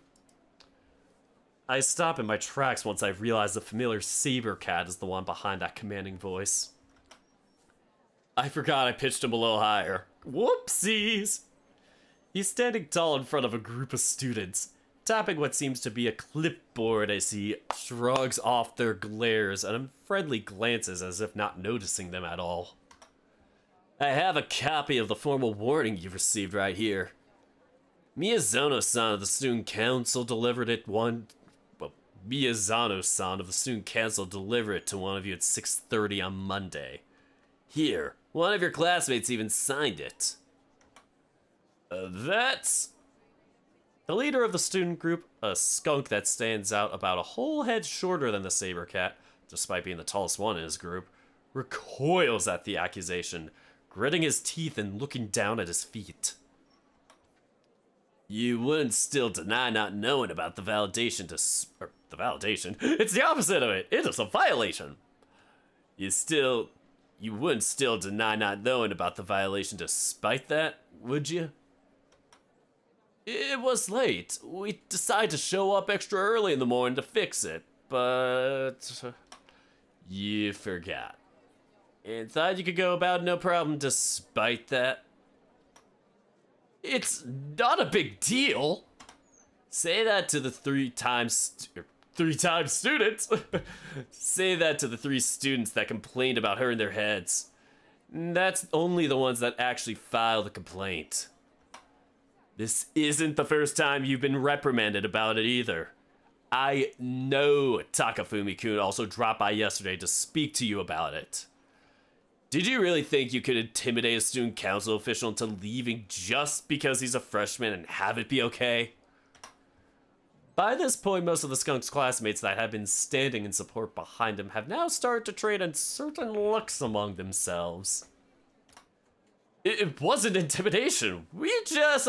I stop in my tracks once I realize the familiar saber cat is the one behind that commanding voice. I forgot I pitched him a little higher. Whoopsies! He's standing tall in front of a group of students, tapping what seems to be a clipboard as he shrugs off their glares and unfriendly glances as if not noticing them at all. I have a copy of the formal warning you've received right here. Miyazono-san of the Student Council delivered it Miyazano-san of the Student Council delivered it to one of you at 6:30 on Monday. Here, one of your classmates even signed it. That's... The leader of the student group, a skunk that stands out about a whole head shorter than the saber cat, despite being the tallest one in his group, recoils at the accusation, gritting his teeth and looking down at his feet. You wouldn't still deny not knowing about the validation the validation? It's the opposite of it! It is a violation! You wouldn't still deny not knowing about the violation despite that, would you? It was late. We decided to show up extra early in the morning to fix it, but you forgot. And thought you could go about no problem despite that. It's not a big deal. Say that to the three times students. Say that to the 3 students that complained about her in their heads. That's only the ones that actually filed a complaint. This isn't the first time you've been reprimanded about it either. I know Takafumi-kun also dropped by yesterday to speak to you about it. Did you really think you could intimidate a student council official into leaving just because he's a freshman and have it be okay? By this point, most of the skunk's classmates that had been standing in support behind him have now started to trade uncertain looks among themselves. It wasn't intimidation. We just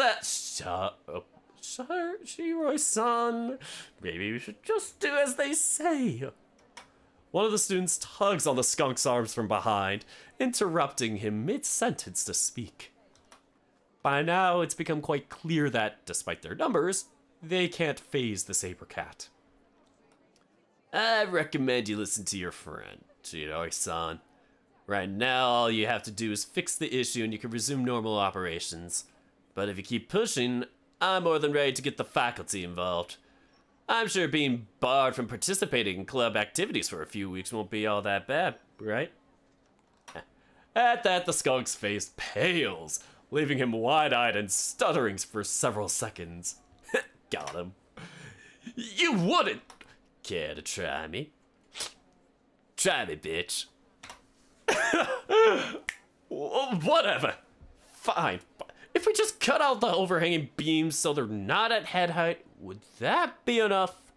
Shiroi-san. Maybe we should just do as they say. One of the students tugs on the skunk's arms from behind, interrupting him mid-sentence to speak. By now, it's become quite clear that, despite their numbers, they can't phase the saber cat. I recommend you listen to your friend, Shiroi-san. Right now, all you have to do is fix the issue and you can resume normal operations. But if you keep pushing, I'm more than ready to get the faculty involved. I'm sure being barred from participating in club activities for a few weeks won't be all that bad, right? At that, the skunk's face pales, leaving him wide-eyed and stuttering for several seconds. Got him. You wouldn't! Care to try me? Try me, bitch. Whatever. Fine. If we just cut out the overhanging beams so they're not at head height, would that be enough?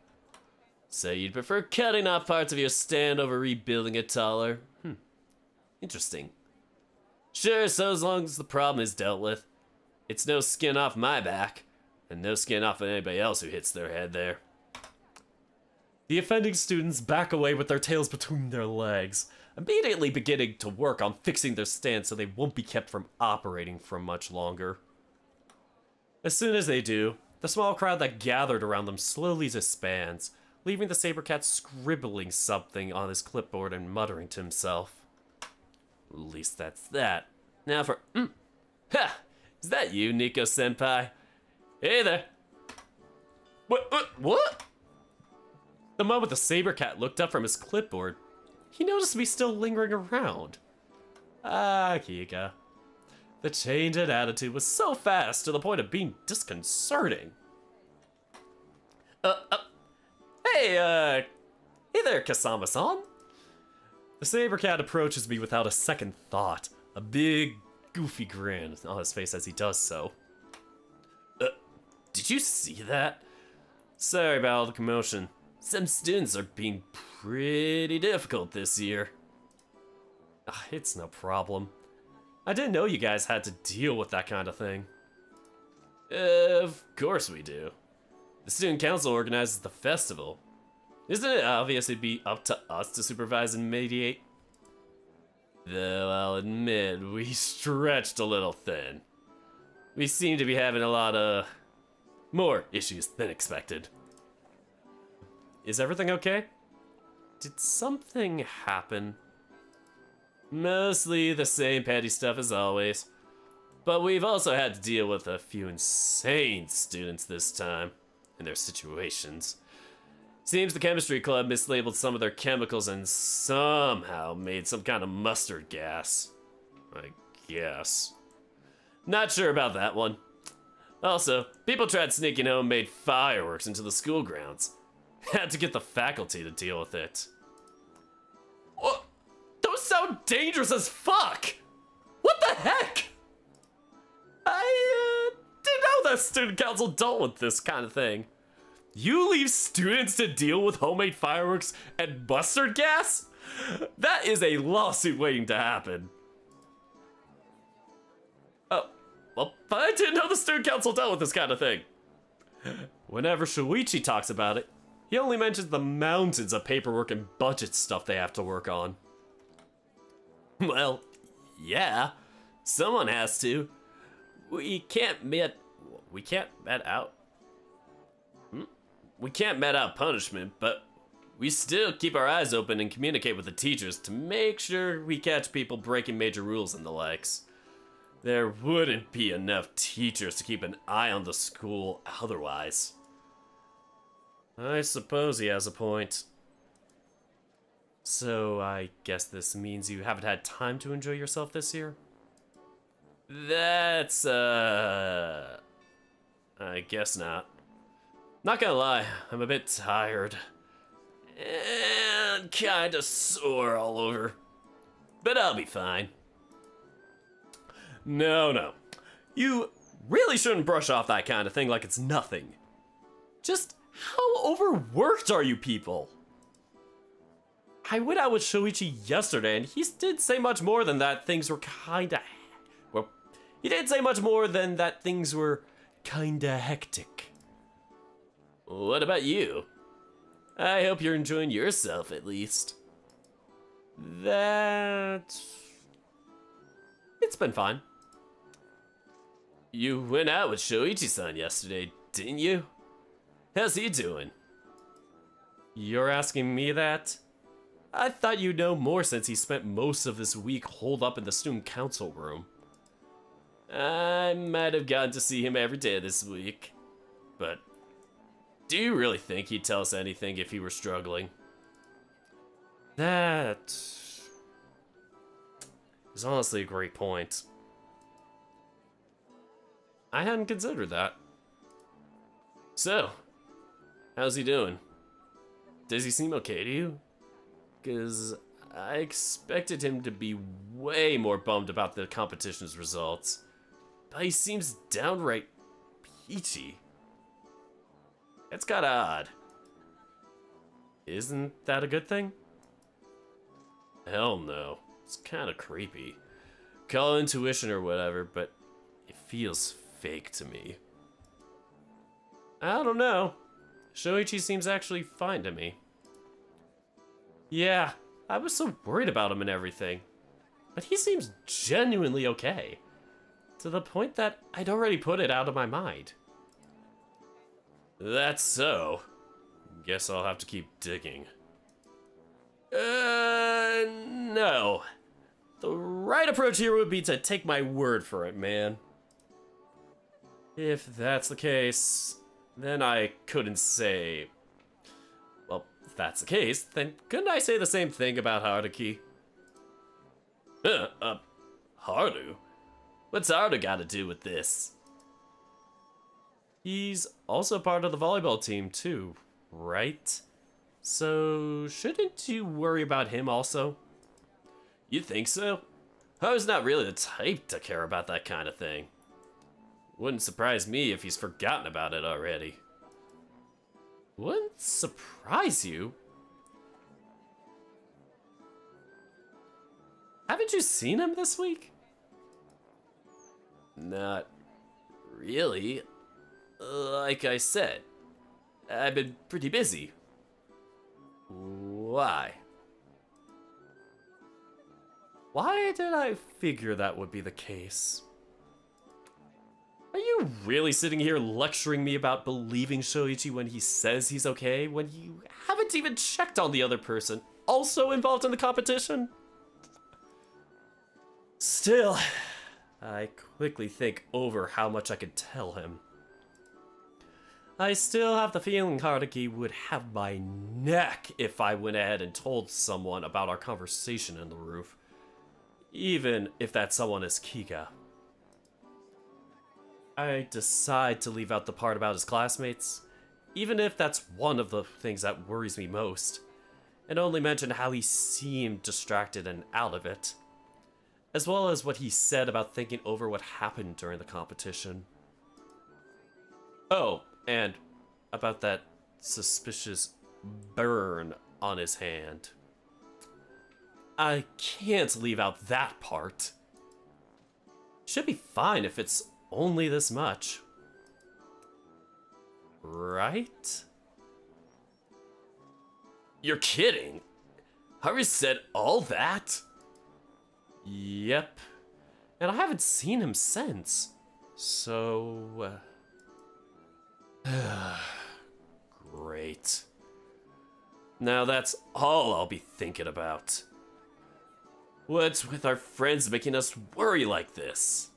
So you'd prefer cutting off parts of your stand over rebuilding it taller? Interesting. Sure, so as long as the problem is dealt with. It's no skin off my back, and no skin off of anybody else who hits their head there. The offending students back away with their tails between their legs, immediately beginning to work on fixing their stand so they won't be kept from operating for much longer. As soon as they do, the small crowd that gathered around them slowly disbands, leaving the saber cat scribbling something on his clipboard and muttering to himself. At least that's that. Now for Ha! Is that you, Nico-senpai? Hey there! What? The moment the saber cat looked up from his clipboard, he noticed me still lingering around. Ah, Kika. The change in attitude was so fast to the point of being disconcerting. Hey there, Kasama-san. The saber cat approaches me without a second thought, a big, goofy grin on his face as he does so. Did you see that? Sorry about all the commotion. Some students are being pretty difficult this year. It's no problem. I didn't know you guys had to deal with that kind of thing. Of course we do. The student council organizes the festival. Isn't it obvious it'd be up to us to supervise and mediate? Though I'll admit, we stretched a little thin. We seem to be having a lot of more issues than expected. Is everything okay? Did something happen? Mostly the same petty stuff as always. But we've also had to deal with a few insane students this time, and their situations. Seems the chemistry club mislabeled some of their chemicals and somehow made some kind of mustard gas. I guess. Not sure about that one. Also, people tried sneaking homemade fireworks into the school grounds. Had to get the faculty to deal with it. What? Those sound dangerous as fuck! What the heck? I didn't know that student council dealt with this kind of thing. You leave students to deal with homemade fireworks and mustard gas? That is a lawsuit waiting to happen. Oh, well, I didn't know the student council dealt with this kind of thing. Whenever Shoichi talks about it, he only mentions the mountains of paperwork and budget stuff they have to work on. Well, yeah, someone has to. We can't we can't met out. We can't met out punishment, but we still keep our eyes open and communicate with the teachers to make sure we catch people breaking major rules and the likes. There wouldn't be enough teachers to keep an eye on the school otherwise. I suppose he has a point. So I guess this means you haven't had time to enjoy yourself this year? That's, I guess not. Not gonna lie, I'm a bit tired. And kinda sore all over. But I'll be fine. No. You really shouldn't brush off that kind of thing like it's nothing. Just how overworked are you people? I went out with Shoichi yesterday and he did say much more than that things were kinda... Well, he didn't say much more than that things were kinda hectic. What about you? I hope you're enjoying yourself at least. It's been fine. You went out with Shoichi-san yesterday, didn't you? How's he doing? You're asking me that? I thought you'd know more since he spent most of this week holed up in the student council room. I might have gotten to see him every day this week, but do you really think he'd tell us anything if he were struggling? That is honestly a great point. I hadn't considered that. So, how's he doing? Does he seem okay to you? Because I expected him to be way more bummed about the competition's results. But he seems downright peachy. It's kinda odd. Isn't that a good thing? Hell no. It's kinda creepy. Call it intuition or whatever, but it feels fake to me. I don't know. Shoichi seems actually fine to me. Yeah, I was so worried about him and everything. But he seems genuinely okay. To the point that I'd already put it out of my mind. That's so. Guess I'll have to keep digging. No. The right approach here would be to take my word for it, man. If that's the case, then I couldn't say... Well, if that's the case, then couldn't I say the same thing about Haruki? Haru? What's Haru got to do with this? He's also part of the volleyball team too, right? So, shouldn't you worry about him also? You think so? Haru's not really the type to care about that kind of thing. Wouldn't surprise me if he's forgotten about it already. Wouldn't surprise you? Haven't you seen him this week? Not really. Like I said, I've been pretty busy. Why? Why did I figure that would be the case? Are you really sitting here lecturing me about believing Shoichi when he says he's okay, when you haven't even checked on the other person also involved in the competition? Still, I quickly think over how much I could tell him. I still have the feeling Haruki would have my neck if I went ahead and told someone about our conversation in the roof. Even if that someone is Kika. I decide to leave out the part about his classmates, even if that's one of the things that worries me most, and only mention how he seemed distracted and out of it, as well as what he said about thinking over what happened during the competition. Oh, and about that suspicious burn on his hand. I can't leave out that part. Should be fine if it's only this much. Right? You're kidding? Haru said all that? Yep. And I haven't seen him since. So... Great. Now that's all I'll be thinking about. What's with our friends making us worry like this?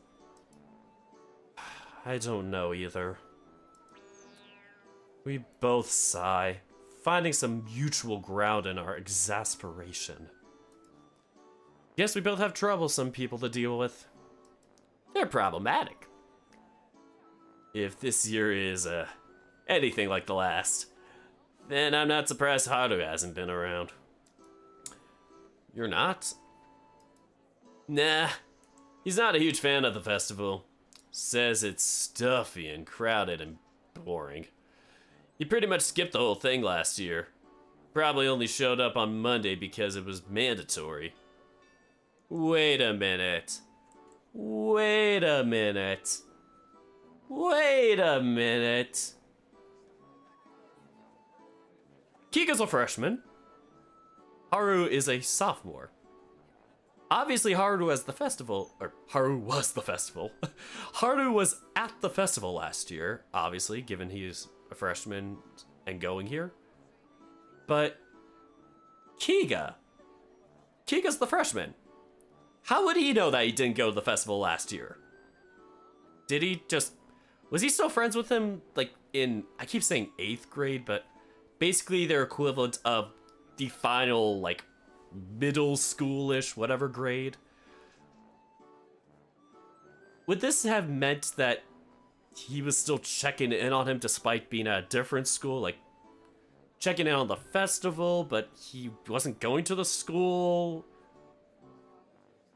I don't know either. We both sigh, finding some mutual ground in our exasperation. Guess we both have troublesome people to deal with. They're problematic. If this year is anything like the last, then I'm not surprised Haru hasn't been around. You're not? Nah, he's not a huge fan of the festival. Says it's stuffy and crowded and boring. He pretty much skipped the whole thing last year. Probably only showed up on Monday because it was mandatory. Wait a minute. Wait a minute. Wait a minute. Kiga's a freshman. Haru is a sophomore. Obviously, Haru was the festival, or Haru was the festival. Haru was at the festival last year, obviously, given he's a freshman and going here. But Kiga's the freshman. How would he know that he didn't go to the festival last year? Did he just, was he still friends with him, like in, I keep saying 8th grade, but basically their equivalent of the final, like, middle schoolish, whatever grade? Would this have meant that he was still checking in on him despite being at a different school? Like, checking in on the festival, but he wasn't going to the school?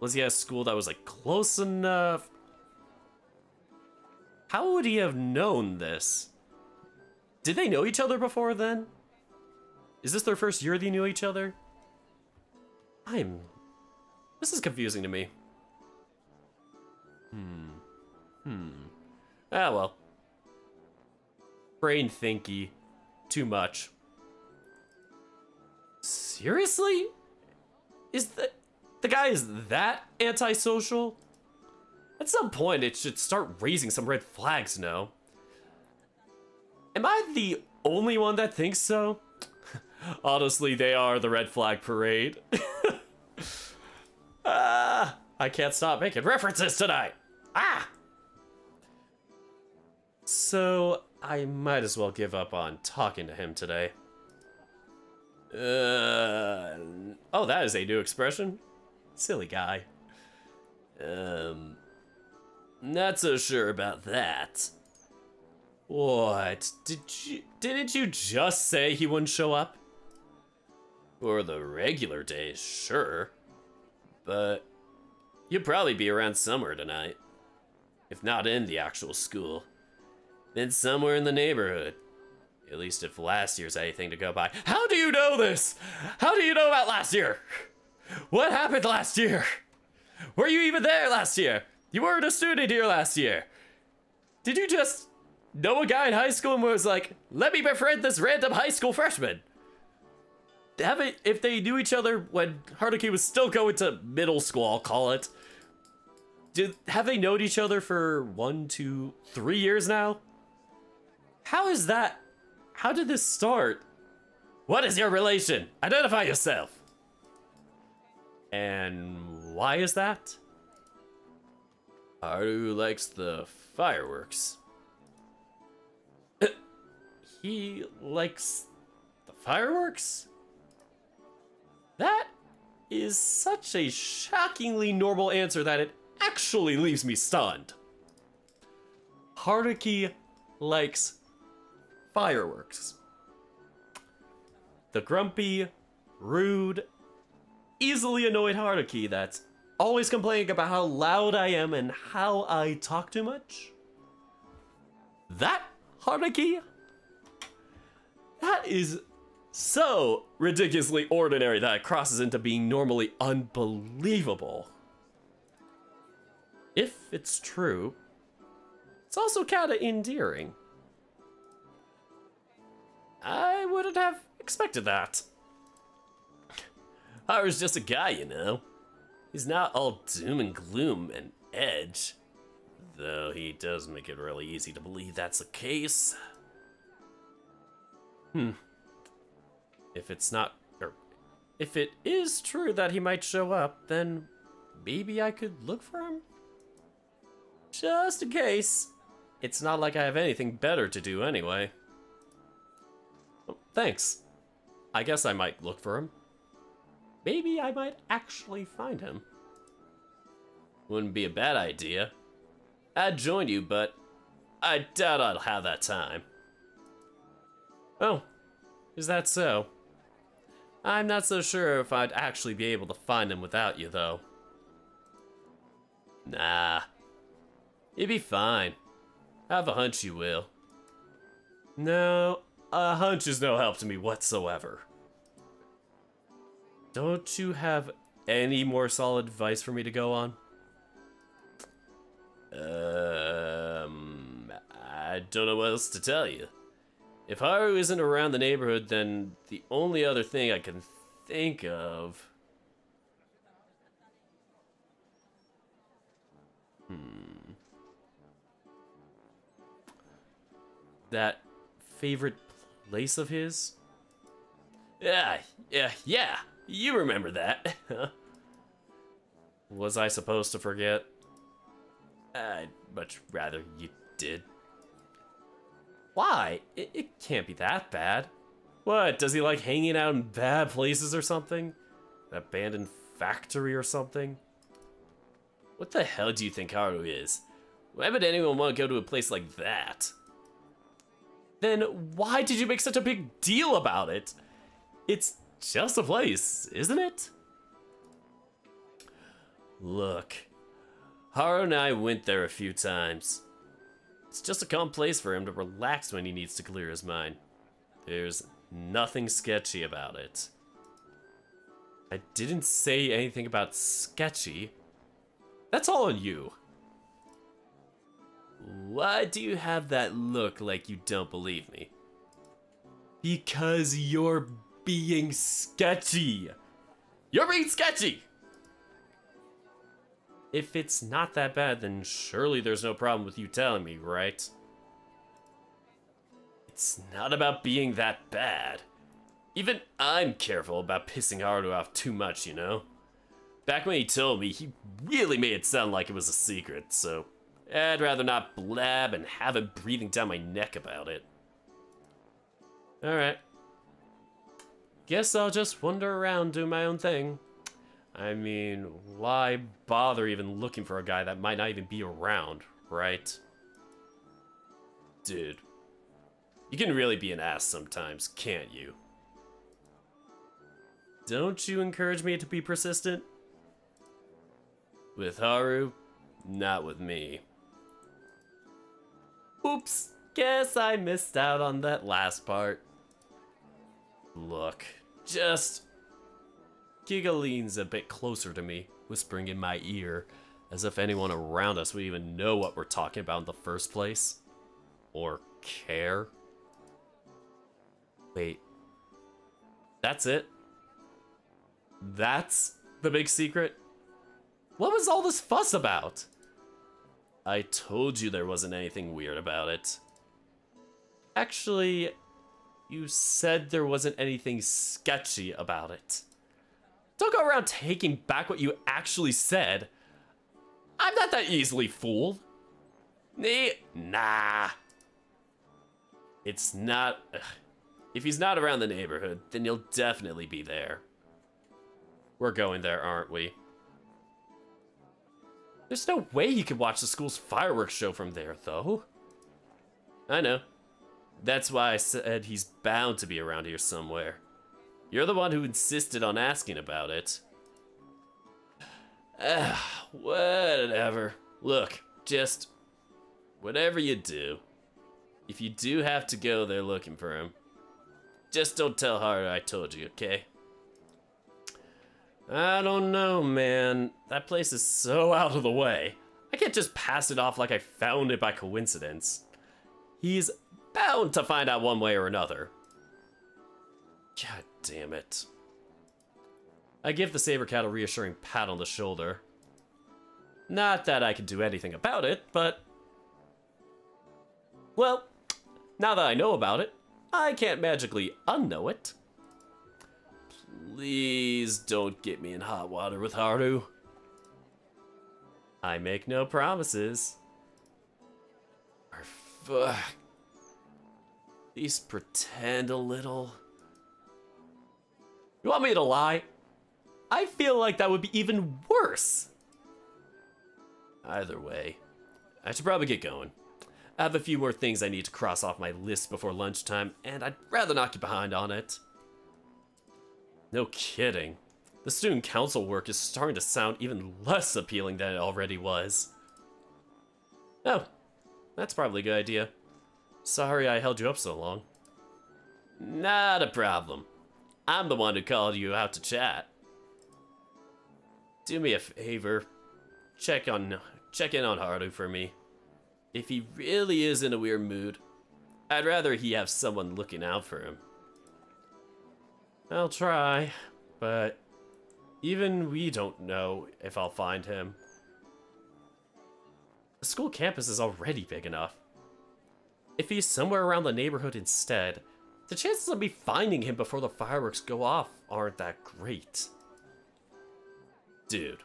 Was he at a school that was, like, close enough? How would he have known this? Did they know each other before then? Is this their first year they knew each other? This is confusing to me. Ah, well. Brain thinky. Too much. Seriously? The guy is that antisocial? At some point, it should start raising some red flags, no? Am I the only one that thinks so? Honestly, they are the red flag parade. I can't stop making references tonight. So, I might as well give up on talking to him today. Oh, that is a new expression. Silly guy. Not so sure about that. What? Didn't you just say he wouldn't show up? For the regular days, sure. But you'll probably be around somewhere tonight. If not in the actual school, then somewhere in the neighborhood. At least if last year's anything to go by. How do you know this? How do you know about last year? What happened last year? Were you even there last year? You weren't a student here last year. Did you just know a guy in high school and was like, let me befriend this random high school freshman? If they knew each other when Haruki was still going to middle school, I'll call it. Have they known each other for 1, 2, 3 years now? How is that? How did this start? What is your relation? Identify yourself. And why is that? Haru likes the fireworks. He likes the fireworks? That is such a shockingly normal answer that it actually leaves me stunned. Haruki likes fireworks. The grumpy, rude, easily annoyed Haruki that's always complaining about how loud I am and how I talk too much. That Haruki? That is so ridiculously ordinary that it crosses into being normally unbelievable. If it's true, it's also kinda endearing. I wouldn't have expected that. Haru's just a guy, you know. He's not all doom and gloom and edge. Though he does make it really easy to believe that's the case. If it's not, or if it is true that he might show up, then maybe I could look for him? Just in case. It's not like I have anything better to do anyway. Oh, thanks. I guess I might look for him. Maybe I might actually find him. Wouldn't be a bad idea. I'd join you, but I doubt I'll have that time. Oh, is that so? I'm not so sure if I'd actually be able to find him without you, though. Nah. You'd be fine. I have a hunch you will. No, a hunch is no help to me whatsoever. Don't you have any more solid advice for me to go on? I don't know what else to tell you. If Haru isn't around the neighborhood, then the only other thing I can think of... That favorite place of his? Yeah, you remember that. Was I supposed to forget? I'd much rather you did. Why? It can't be that bad. What, does he like hanging out in bad places or something? An abandoned factory or something? What the hell do you think Haru is? Why would anyone want to go to a place like that? Then why did you make such a big deal about it? It's just a place, isn't it? Look, Haru and I went there a few times. It's just a calm place for him to relax when he needs to clear his mind. There's nothing sketchy about it. I didn't say anything about sketchy. That's all on you. Why do you have that look like you don't believe me? Because you're being sketchy. You're being sketchy! If it's not that bad, then surely there's no problem with you telling me, right? It's not about being that bad. Even I'm careful about pissing Haru off too much, you know? Back when he told me, he really made it sound like it was a secret, so I'd rather not blab and have him breathing down my neck about it. Alright. Guess I'll just wander around doing my own thing. I mean, why bother even looking for a guy that might not even be around, right? Dude, you can really be an ass sometimes, can't you? Don't you encourage me to be persistent? With Haru, not with me. Oops, guess I missed out on that last part. Look, just... Giga leans a bit closer to me, whispering in my ear, as if anyone around us would even know what we're talking about in the first place. Or care. Wait. That's it? That's the big secret? What was all this fuss about? I told you there wasn't anything weird about it. Actually, you said there wasn't anything sketchy about it. Don't go around taking back what you actually said. I'm not that easily fooled. Nah. It's not... If he's not around the neighborhood, then he'll definitely be there. We're going there, aren't we? There's no way you could watch the school's fireworks show from there, though. I know. That's why I said he's bound to be around here somewhere. You're the one who insisted on asking about it. Whatever. Look, just... whatever you do, if you do have to go there looking for him, just don't tell Haru I told you, okay? I don't know, man. That place is so out of the way. I can't just pass it off like I found it by coincidence. He's bound to find out one way or another. God damn it. I give the saber cat a reassuring pat on the shoulder. Not that I can do anything about it, but... well, now that I know about it, I can't magically unknow it. Please don't get me in hot water with Haru. I make no promises. Or fuck. At least pretend a little. You want me to lie? I feel like that would be even worse. Either way, I should probably get going. I have a few more things I need to cross off my list before lunchtime, and I'd rather not get behind on it. No kidding. The student council work is starting to sound even less appealing than it already was. Oh, that's probably a good idea. Sorry I held you up so long. Not a problem. I'm the one who called you out to chat. Do me a favor. Check in on Haru for me. If he really is in a weird mood, I'd rather he have someone looking out for him. I'll try, but even we don't know if I'll find him. The school campus is already big enough. If he's somewhere around the neighborhood instead, the chances of me finding him before the fireworks go off aren't that great. Dude,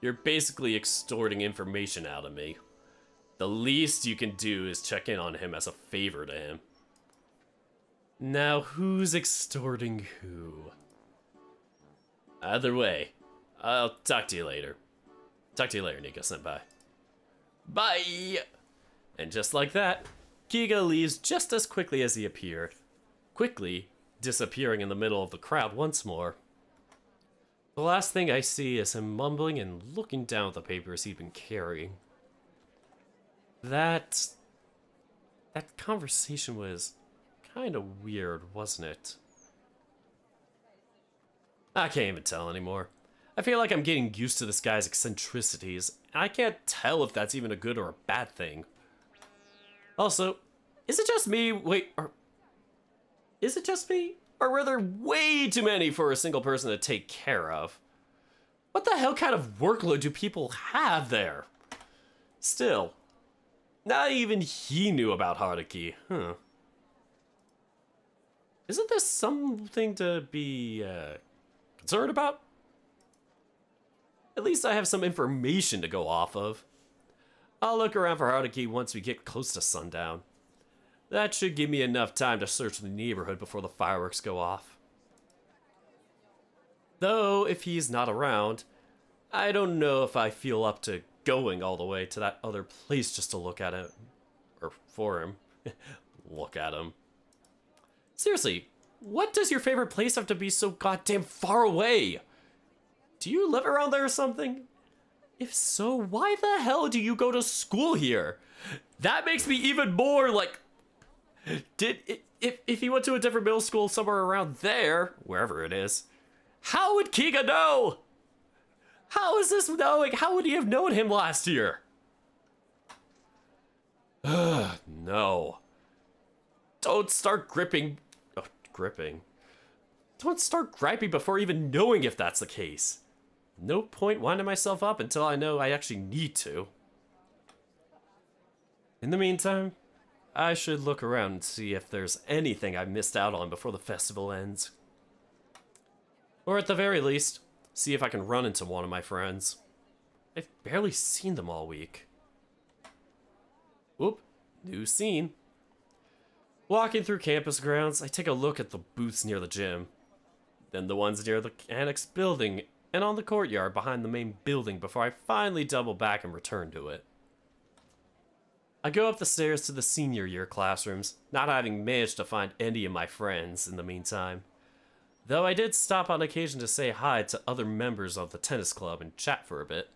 you're basically extorting information out of me. The least you can do is check in on him as a favor to him. Now, who's extorting who? Either way, I'll talk to you later. Talk to you later, Nico-senpai. Bye! And just like that, Kiga leaves just as quickly as he appeared, quickly disappearing in the middle of the crowd once more. The last thing I see is him mumbling and looking down at the papers he'd been carrying. That conversation was kind of weird, wasn't it? I can't even tell anymore. I feel like I'm getting used to this guy's eccentricities, and I can't tell if that's even a good or a bad thing. Also, is it just me? Is it just me? Or were there way too many for a single person to take care of? What the hell kind of workload do people have there? Still, not even he knew about Haruki, huh? Isn't this something to be concerned about? At least I have some information to go off of. I'll look around for Haruki once we get close to sundown. That should give me enough time to search the neighborhood before the fireworks go off. Though, if he's not around, I don't know if I feel up to going all the way to that other place just to look at him. Or for him. Look at him. Seriously, what does your favorite place have to be so goddamn far away? Do you live around there or something? If so, why the hell do you go to school here? That makes me even more like... If he went to a different middle school somewhere around there, wherever it is, how would Kiga know? How is this knowing? How would he have known him last year? No. Don't start gripping. Oh, gripping. Don't start griping before even knowing if that's the case. No point winding myself up until I know I actually need to. In the meantime, I should look around and see if there's anything I missed out on before the festival ends. Or at the very least, see if I can run into one of my friends. I've barely seen them all week. Whoop, new scene. Walking through campus grounds, I take a look at the booths near the gym. Then the ones near the annex building and on the courtyard behind the main building before I finally double back and return to it. I go up the stairs to the senior year classrooms, not having managed to find any of my friends in the meantime. Though I did stop on occasion to say hi to other members of the tennis club and chat for a bit.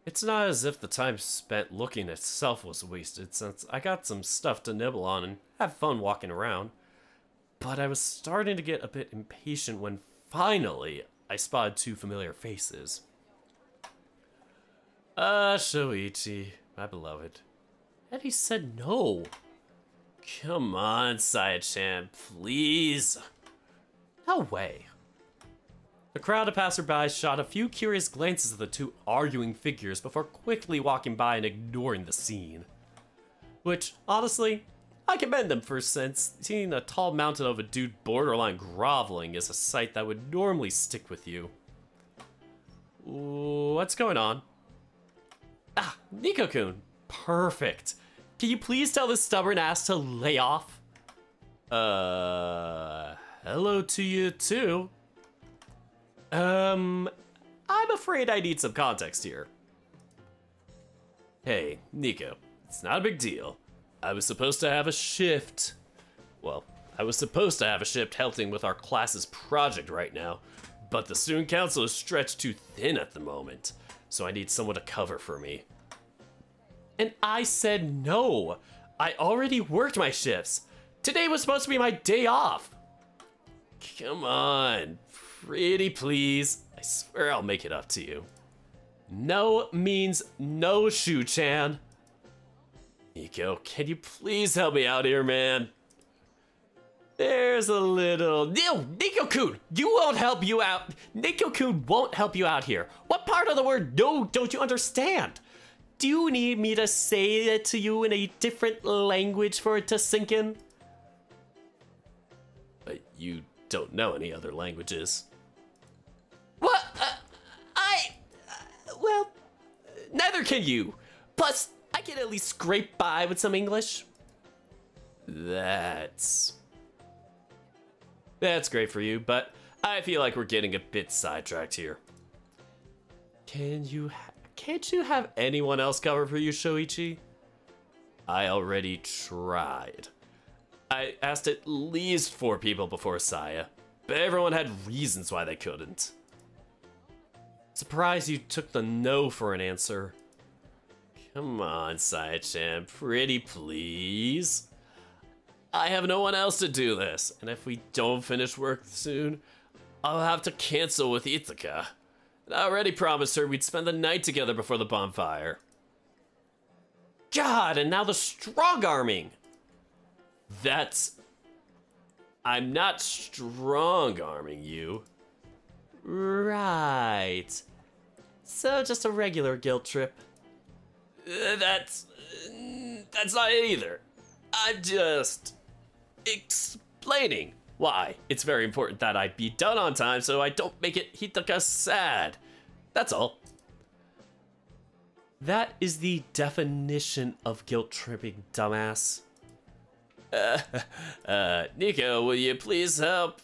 It's not as if the time spent looking itself was wasted, since I got some stuff to nibble on and have fun walking around. But I was starting to get a bit impatient when finally I spotted two familiar faces. Shoichi, my beloved. And he said no. Come on, Saya-chan, please. No way. The crowd of passersby shot a few curious glances at the two arguing figures before quickly walking by and ignoring the scene. Which, honestly, I commend them for since seeing a tall mountain of a dude borderline groveling is a sight that would normally stick with you. What's going on? Ah, Nico-kun. Perfect. Can you please tell this stubborn ass to lay off? Hello to you too. I'm afraid I need some context here. Hey, Nico, it's not a big deal. I was supposed to have a shift. Well, I was supposed to have a shift helping with our class's project right now, but the student council is stretched too thin at the moment, so I need someone to cover for me. And I said no. I already worked my shifts. Today was supposed to be my day off. Come on, pretty please. I swear I'll make it up to you. No means no, Shu-chan. Nico, can you please help me out here, man? There's a little... No, Nico-kun, you won't help you out. Nico-kun won't help you out here. What part of the word no don't you understand? Do you need me to say it to you in a different language for it to sink in? But you don't know any other languages. What? Well, neither can you. Plus, I can at least scrape by with some English. That's great for you, but I feel like we're getting a bit sidetracked here. Can't you have anyone else cover for you, Shoichi? I already tried. I asked at least 4 people before Saya, but everyone had reasons why they couldn't. Surprised you took the no for an answer. Come on, Saya-chan, pretty please. I have no one else to do this, and if we don't finish work soon, I'll have to cancel with Ithaca. And I already promised her we'd spend the night together before the bonfire. God, and now the strong-arming! I'm not strong-arming you. Right. So just a regular guilt trip. That's not it either. I'm just explaining why it's very important that I be done on time so I don't make it Hitaka sad. That's all. That is the definition of guilt tripping, dumbass. Nico, will you please help?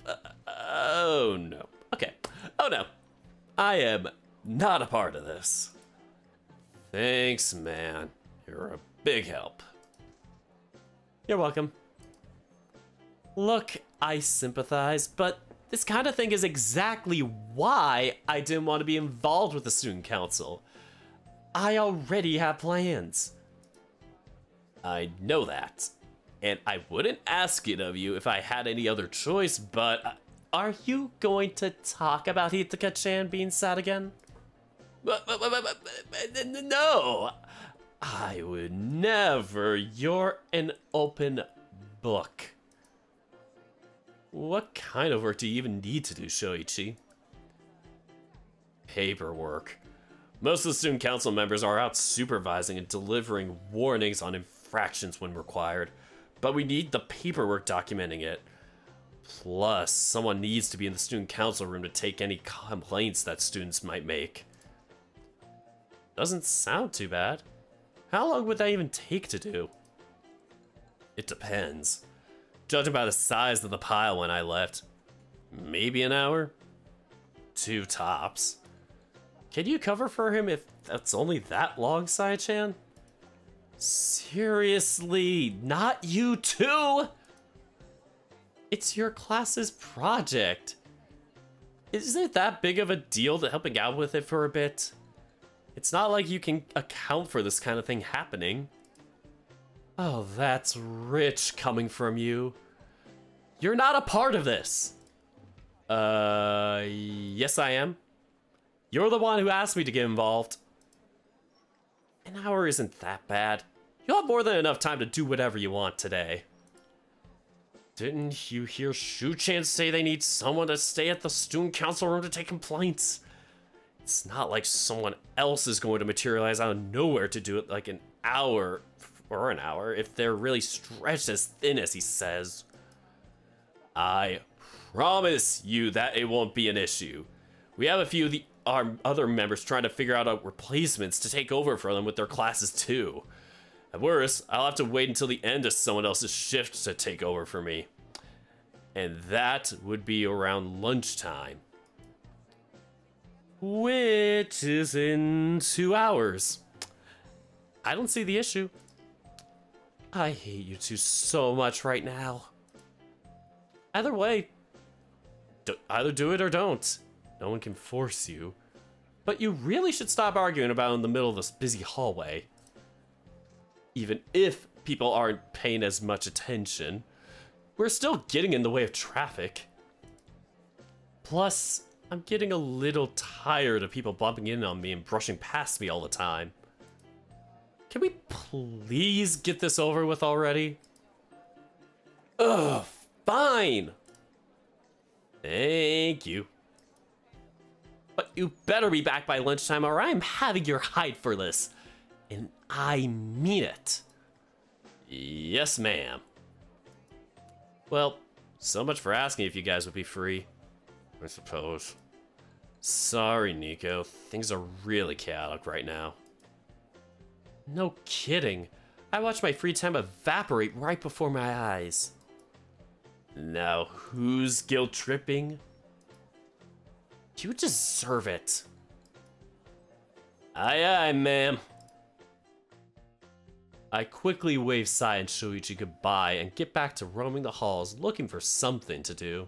Oh no. Okay. Oh no. I am not a part of this. Thanks, man. You're a big help. You're welcome. Look, I sympathize, but this kind of thing is exactly why I didn't want to be involved with the student council. I already have plans. I know that. And I wouldn't ask it of you if I had any other choice, but are you going to talk about Hitaka-chan being sad again? No! I would never. You're an open book. What kind of work do you even need to do, Shoichi? Paperwork. Most of the student council members are out supervising and delivering warnings on infractions when required, but we need the paperwork documenting it. Plus, someone needs to be in the student council room to take any complaints that students might make. Doesn't sound too bad. How long would that even take to do? It depends. Judging by the size of the pile when I left, maybe an hour? 2 tops. Can you cover for him if that's only that long, Saya-chan? Seriously, not you too? It's your class's project. Isn't it that big of a deal to helping out with it for a bit? It's not like you can account for this kind of thing happening. Oh, that's rich coming from you. You're not a part of this. Yes I am. You're the one who asked me to get involved. An hour isn't that bad. You'll have more than enough time to do whatever you want today. Didn't you hear Shu-chan say they need someone to stay at the student council room to take complaints? It's not like someone else is going to materialize out of nowhere to do it like an hour or an hour if they're really stretched as thin as he says. I promise you that it won't be an issue. We have a few of our other members trying to figure out replacements to take over for them with their classes too. At worst, I'll have to wait until the end of someone else's shift to take over for me. And that would be around lunchtime. Which is in 2 hours. I don't see the issue. I hate you two so much right now. Either way, either do it or don't. No one can force you. But you really should stop arguing about it in the middle of this busy hallway. Even if people aren't paying as much attention, we're still getting in the way of traffic. Plus, I'm getting a little tired of people bumping in on me and brushing past me all the time. Can we please get this over with already? Ugh, fine. Thank you. But you better be back by lunchtime or I'm having your hide for this. And I mean it. Yes, ma'am. Well, so much for asking if you guys would be free, I suppose. Sorry, Nico. Things are really chaotic right now. No kidding. I watch my free time evaporate right before my eyes. Now, who's guilt tripping? You deserve it. Aye, aye, ma'am. I quickly wave Sai and Shoichi goodbye and get back to roaming the halls looking for something to do.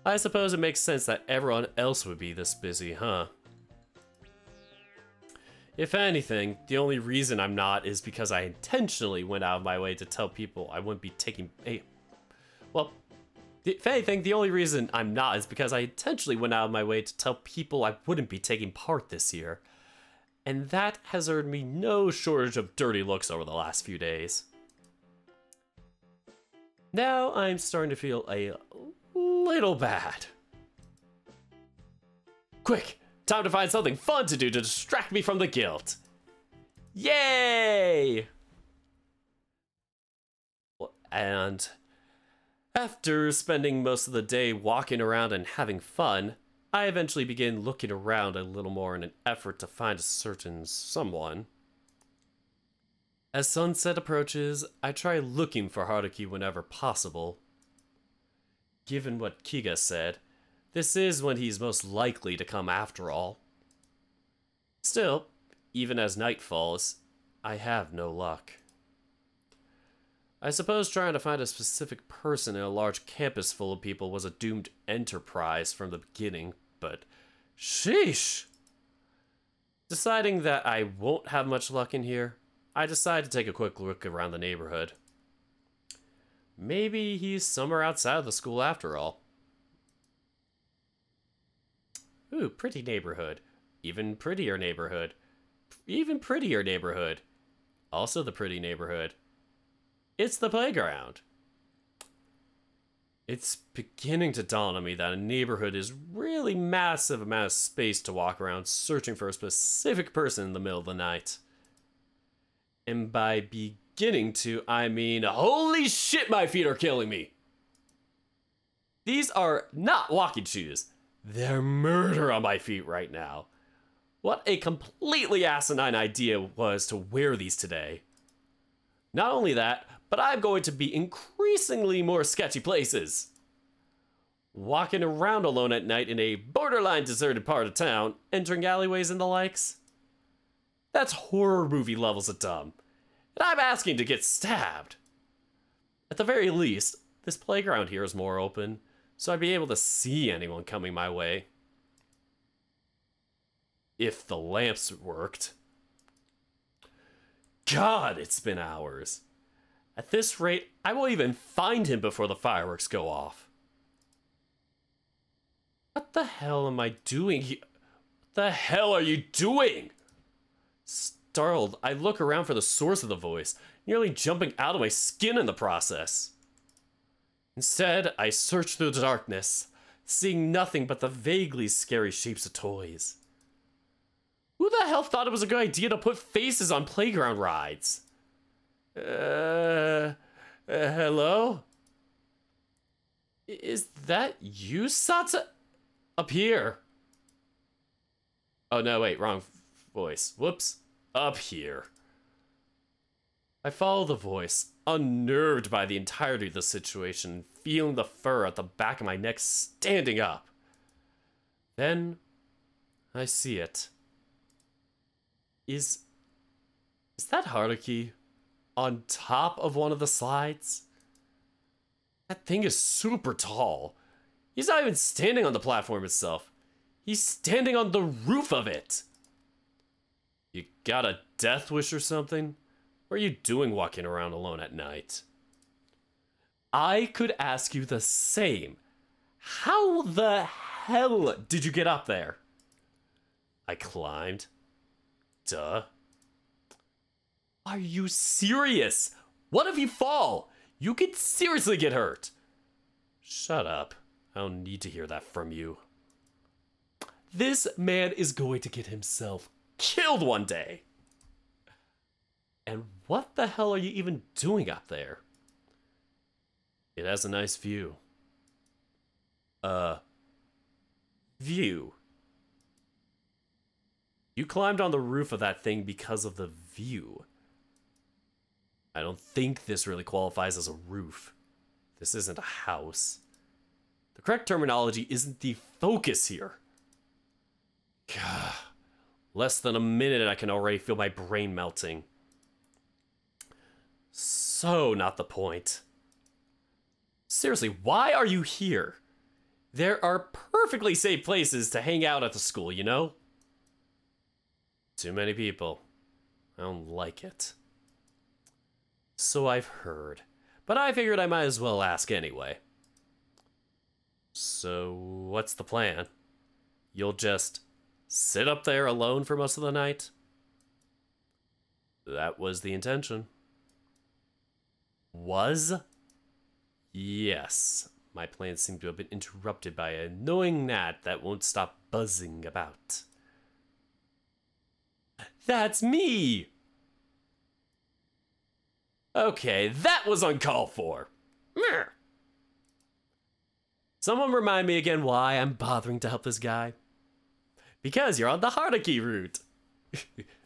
I suppose it makes sense that everyone else would be this busy, huh? If anything, the only reason I'm not is because I intentionally went out of my way to tell people I wouldn't be taking well, if anything, the only reason I'm not is because I intentionally went out of my way to tell people I wouldn't be taking part this year. And that has earned me no shortage of dirty looks over the last few days. Now I'm starting to feel a little bad. Quick! Time to find something fun to do to distract me from the guilt. Yay! And after spending most of the day walking around and having fun, I eventually begin looking around a little more in an effort to find a certain someone. As sunset approaches, I try looking for Haruki whenever possible. Given what Kiga said, this is when he's most likely to come after all. Still, even as night falls, I have no luck. I suppose trying to find a specific person in a large campus full of people was a doomed enterprise from the beginning, but sheesh! Deciding that I won't have much luck in here, I decide to take a quick look around the neighborhood. Maybe he's somewhere outside of the school after all. Ooh, pretty neighborhood. Even prettier neighborhood. Even prettier neighborhood. Also the pretty neighborhood. It's the playground. It's beginning to dawn on me that a neighborhood is really massive amount of space to walk around searching for a specific person in the middle of the night. And by beginning to, I mean, holy shit, my feet are killing me. These are not walking shoes. They're murder on my feet right now. What a completely asinine idea was to wear these today. Not only that, but I'm going to be increasingly more sketchy places. Walking around alone at night in a borderline deserted part of town, entering alleyways and the likes. That's horror movie levels of dumb. And I'm asking to get stabbed. At the very least, this playground here is more open, so I'd be able to see anyone coming my way. If the lamps worked. God, it's been hours. At this rate, I will even find him before the fireworks go off. What the hell am I doing here? What the hell are you doing? Startled, I look around for the source of the voice, nearly jumping out of my skin in the process. Instead, I search through the darkness, seeing nothing but the vaguely scary shapes of toys. Who the hell thought it was a good idea to put faces on playground rides? Hello? Is that you, Satsa? Up here. Oh, no, wait, wrong voice. Whoops. Up here. I follow the voice, unnerved by the entirety of the situation, feeling the fur at the back of my neck standing up. Then, I see it. Is that Haruki on top of one of the slides? That thing is super tall. He's not even standing on the platform itself. He's standing on the roof of it. You got a death wish or something? What are you doing walking around alone at night? I could ask you the same. How the hell did you get up there? I climbed. Duh. Are you serious? What if you fall? You could seriously get hurt. Shut up. I don't need to hear that from you. This man is going to get himself killed one day. And what the hell are you even doing up there? It has a nice view. View. You climbed on the roof of that thing because of the view. I don't think this really qualifies as a roof. This isn't a house. The correct terminology isn't the focus here. Gah. Less than a minute and I can already feel my brain melting. So not the point. Seriously, why are you here? There are perfectly safe places to hang out at the school, you know? Too many people. I don't like it. So I've heard, but I figured I might as well ask anyway. So what's the plan? You'll just sit up there alone for most of the night? That was the intention. Was? Yes. My plans seem to have been interrupted by an annoying gnat that won't stop buzzing about. That's me! Okay, that was uncalled for. Someone remind me again why I'm bothering to help this guy. Because you're on the Haruki route.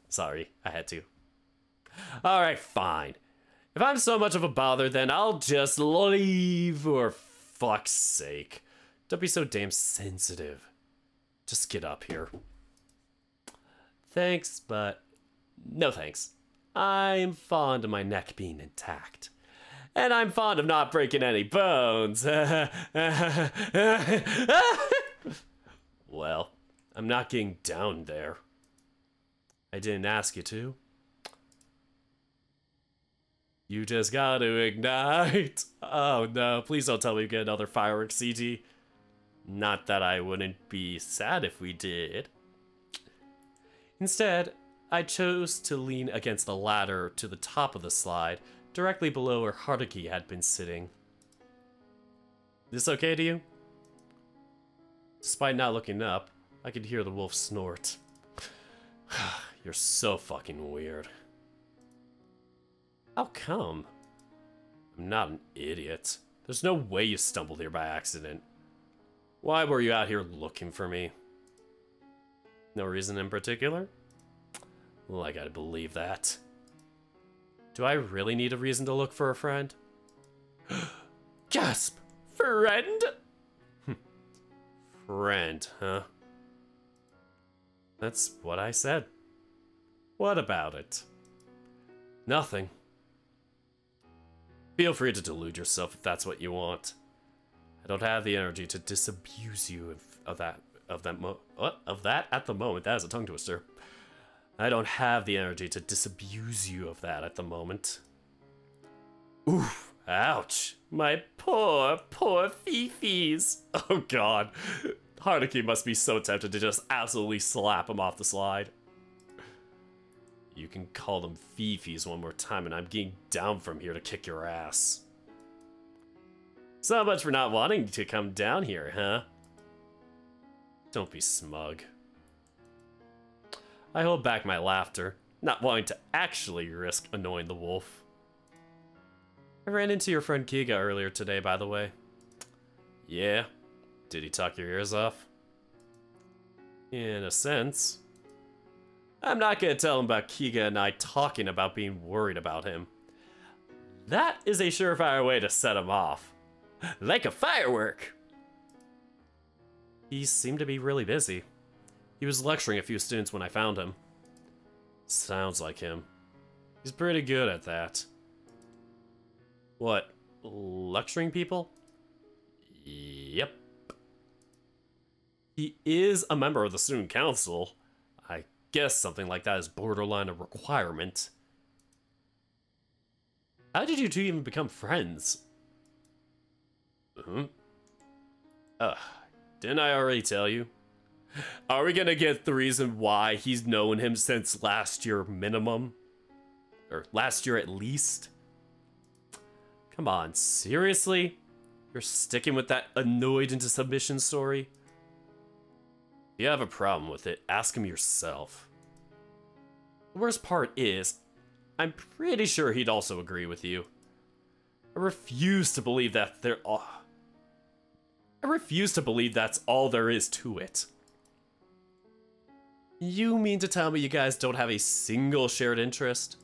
Sorry, I had to. Alright, fine. If I'm so much of a bother, then I'll just leave, for fuck's sake. Don't be so damn sensitive. Just get up here. Thanks, but no thanks. I'm fond of my neck being intact. And I'm fond of not breaking any bones. Well, I'm not getting down there. I didn't ask you to. You just got to ignite. Oh no, please don't tell me we get another Firework CG. Not that I wouldn't be sad if we did. Instead, I chose to lean against the ladder to the top of the slide, directly below where Haruki had been sitting. This okay to you? Despite not looking up, I could hear the wolf snort. You're so fucking weird. How come? I'm not an idiot. There's no way you stumbled here by accident. Why were you out here looking for me? No reason in particular? Well, I gotta believe that. Do I really need a reason to look for a friend? Gasp! Friend? Friend, huh? That's what I said. What about it? Nothing. Feel free to delude yourself if that's what you want. I don't have the energy to disabuse you of that at the moment. That is a tongue twister. I don't have the energy to disabuse you of that at the moment. Oof, ouch. My poor, poor fifis. Oh god. Haruki must be so tempted to just absolutely slap him off the slide. You can call them fifis one more time and I'm getting down from here to kick your ass. So much for not wanting to come down here, huh? Don't be smug. I hold back my laughter, not wanting to actually risk annoying the wolf. I ran into your friend Kiga earlier today, by the way. Yeah? Did he talk your ears off? In a sense. I'm not gonna tell him about Kiga and I talking about being worried about him. That is a surefire way to set him off. Like a firework! He seemed to be really busy. He was lecturing a few students when I found him. Sounds like him. He's pretty good at that. What? Lecturing people? Yep. He is a member of the student council. I guess something like that is borderline a requirement. How did you two even become friends? Didn't I already tell you? Are we gonna get the reason why he's known him since last year minimum? Or last year at least? Come on, seriously? You're sticking with that annoyed into submission story? If you have a problem with it, ask him yourself. The worst part is, I'm pretty sure he'd also agree with you. I refuse to believe that I refuse to believe that's all there is to it. You mean to tell me you guys don't have a single shared interest?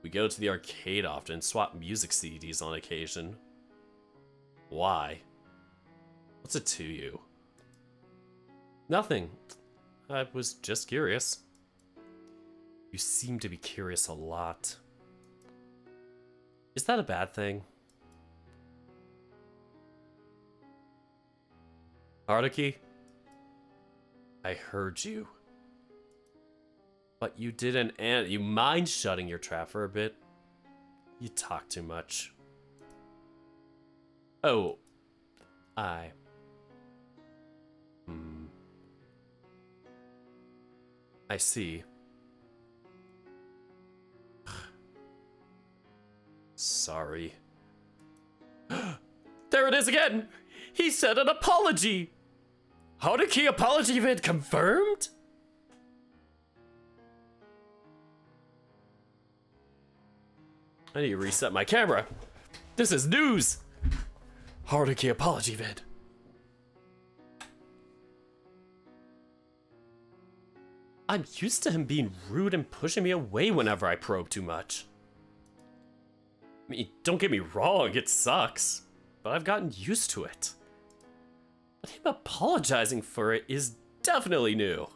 We go to the arcade often and swap music CDs on occasion. Why? What's it to you? Nothing. I was just curious. You seem to be curious a lot. Is that a bad thing? Haruki? I heard you. But you didn't, and you mind shutting your trap for a bit? You talk too much. Oh. I see. Sorry. There it is again! He said an apology! Haruki apology event confirmed? I need to reset my camera. This is news! Haruki apology vid. I'm used to him being rude and pushing me away whenever I probe too much. I mean, don't get me wrong, it sucks, but I've gotten used to it. But him apologizing for it is definitely new.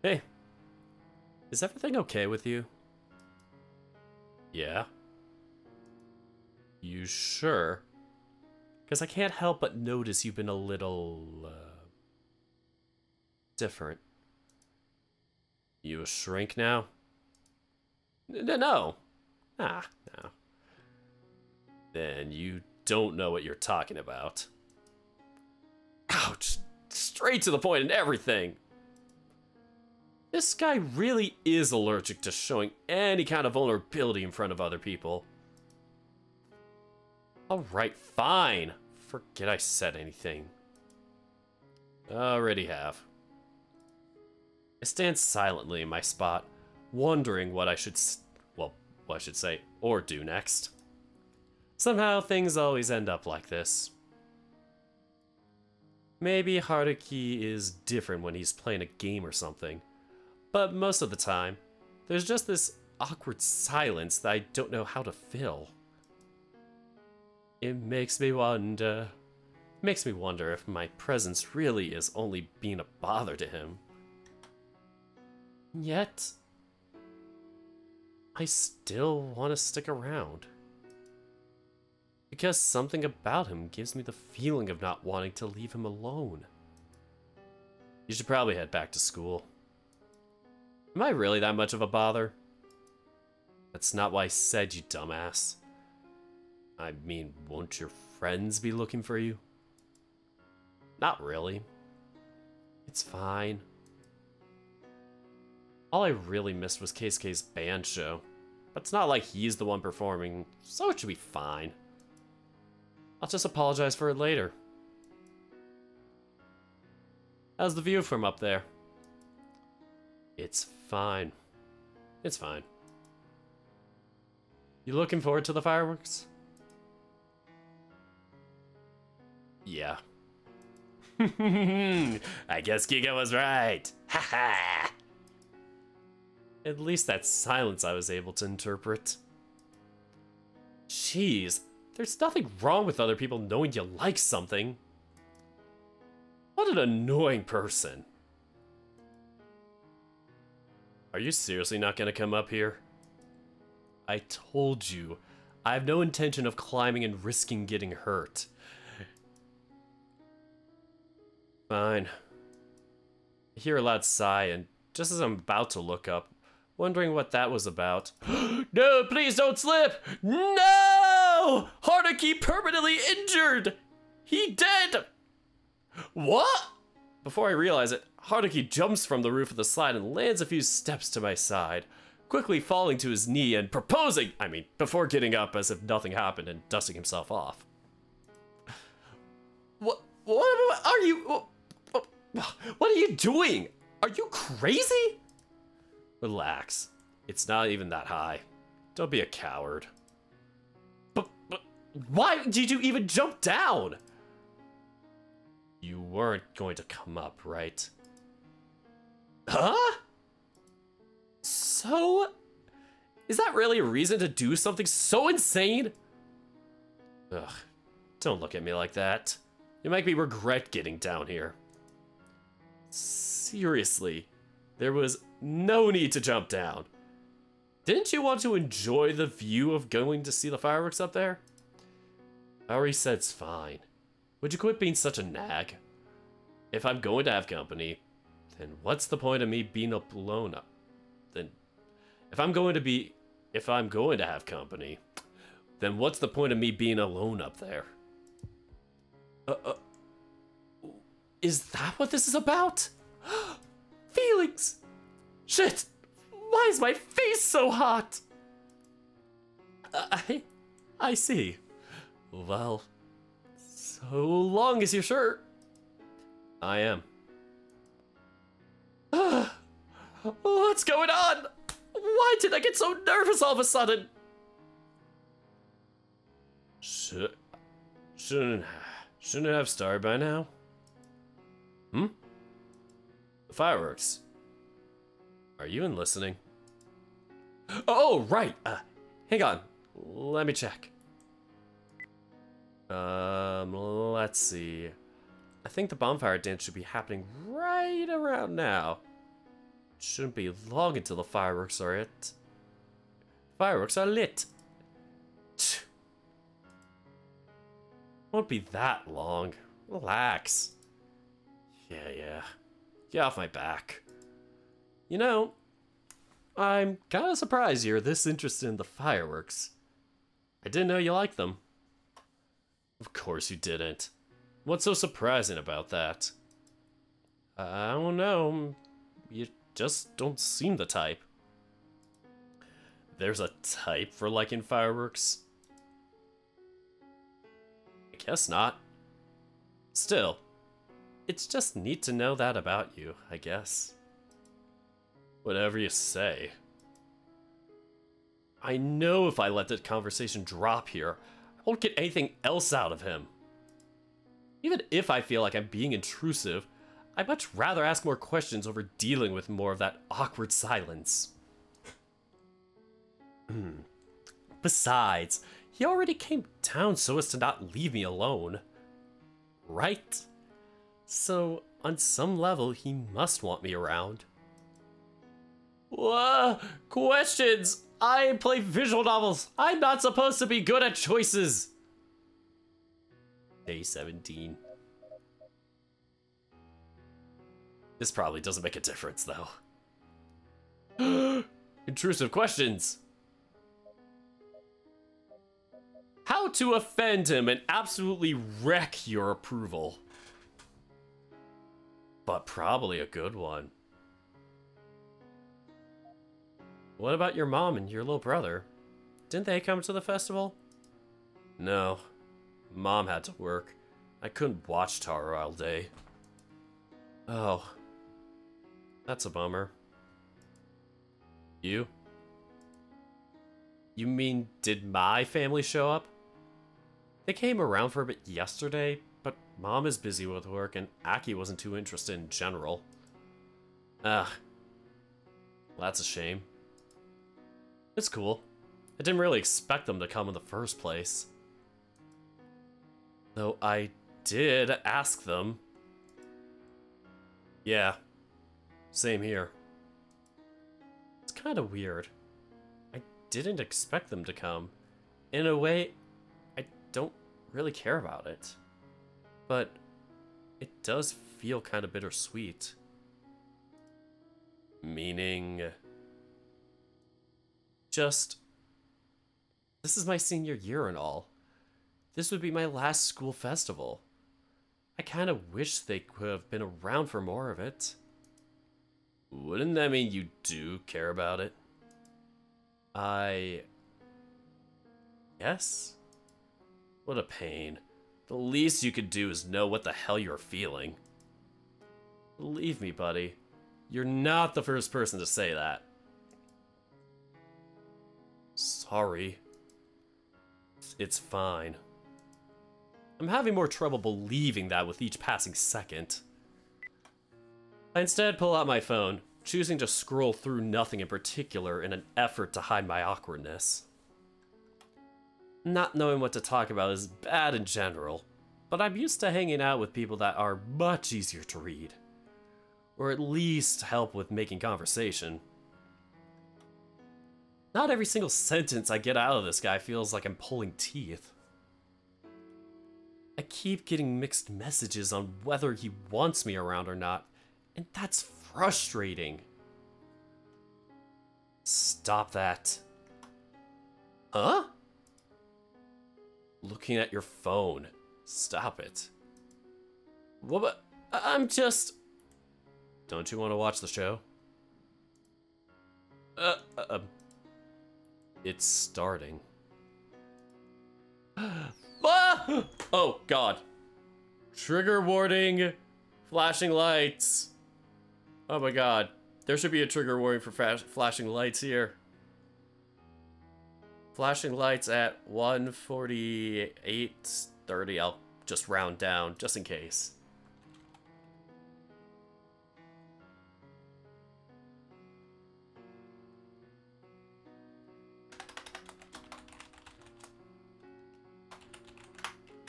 Hey, is everything okay with you? Yeah? You sure? Because I can't help but notice you've been a little, different. You a shrink now? No. Ah, no. Then you don't know what you're talking about. Ouch! Straight to the point and everything! This guy really is allergic to showing any kind of vulnerability in front of other people. Alright, fine. Forget I said anything. Already have. I stand silently in my spot, wondering what I should say, or do next. Somehow, things always end up like this. Maybe Haruki is different when he's playing a game or something, but most of the time, there's just this awkward silence that I don't know how to fill. It makes me wonder if my presence really is only being a bother to him. Yet, I still want to stick around. Because something about him gives me the feeling of not wanting to leave him alone. You should probably head back to school. Am I really that much of a bother? That's not what I said, you dumbass. I mean, won't your friends be looking for you? Not really. It's fine. All I really missed was Keisuke's band show. But it's not like he's the one performing, so it should be fine. I'll just apologize for it later. How's the view from up there? It's fine. It's fine. You looking forward to the fireworks? Yeah. I guess Giga was right. Haha. At least that silence I was able to interpret. Jeez, there's nothing wrong with other people knowing you like something. What an annoying person. Are you seriously not gonna come up here? I told you, I have no intention of climbing and risking getting hurt. Fine. I hear a loud sigh, and just as I'm about to look up, wondering what that was about. No, please don't slip! No! Haruki permanently injured! He dead! What? Before I realize it, Haruki jumps from the roof of the slide and lands a few steps to my side, quickly falling to his knee and proposing, before getting up as if nothing happened and dusting himself off. What are you... What are you doing? Are you crazy? Relax. It's not even that high. Don't be a coward. But why did you even jump down? You weren't going to come up, right? Huh? So, is that really a reason to do something so insane? Ugh, don't look at me like that. You make me regret getting down here. Seriously, there was no need to jump down. Didn't you want to enjoy the view of going to see the fireworks up there? I already said it's fine. Would you quit being such a nag? If I'm going to have company, then what's the point of me being alone up? Then, if I'm going to have company, then what's the point of me being alone up there? Is that what this is about? Feelings! Shit! Why is my face so hot? I see. Well, so long as you're sure. I am. What's going on? Why did I get so nervous all of a sudden? Shouldn't it have started by now? Hmm? The fireworks. Are you even listening? Oh, right. Hang on. Let me check. Let's see. I think the bonfire dance should be happening right around now. Shouldn't be long until the fireworks are lit. Fireworks are lit. Won't be that long. Relax. Yeah. Get off my back. You know, I'm kind of surprised you're this interested in the fireworks. I didn't know you liked them. Of course you didn't. What's so surprising about that? I don't know. You just don't seem the type. There's a type for liking fireworks? I guess not. Still, it's just neat to know that about you, I guess. Whatever you say. I know if I let the conversation drop here, I won't get anything else out of him. Even if I feel like I'm being intrusive, I'd much rather ask more questions over dealing with more of that awkward silence. Besides, he already came down so as to not leave me alone. Right? So, on some level, he must want me around. Questions! I play visual novels. I'm not supposed to be good at choices. Day 17. This probably doesn't make a difference, though. Intrusive questions. How to offend him and absolutely wreck your approval. But probably a good one. What about your mom and your little brother? Didn't they come to the festival? No. Mom had to work. I couldn't watch Taro all day. Oh. That's a bummer. You? You mean, did my family show up? They came around for a bit yesterday, but Mom is busy with work and Aki wasn't too interested in general. Ugh. Well, that's a shame. It's cool. I didn't really expect them to come in the first place. Though I did ask them. Yeah. Same here. It's kind of weird. I didn't expect them to come. In a way, I don't really care about it. But it does feel kind of bittersweet. Meaning... Just... This is my senior year and all. This would be my last school festival. I kind of wish they could have been around for more of it. Wouldn't that mean you do care about it? Yes? What a pain. The least you could do is know what the hell you're feeling. Believe me, buddy. You're not the first person to say that. Sorry. It's fine. I'm having more trouble believing that with each passing second. I instead pull out my phone, choosing to scroll through nothing in particular in an effort to hide my awkwardness. Not knowing what to talk about is bad in general, but I'm used to hanging out with people that are much easier to read. Or at least help with making conversation. Not every single sentence I get out of this guy feels like I'm pulling teeth. I keep getting mixed messages on whether he wants me around or not, and that's frustrating. Stop that. Huh? Looking at your phone. Stop it. What? I'm just... Don't you want to watch the show? It's starting. Ah! Oh, God. Trigger warning. Flashing lights. Oh my God. There should be a trigger warning for flashing lights here. Flashing lights at 1:48:30. I'll just round down, just in case.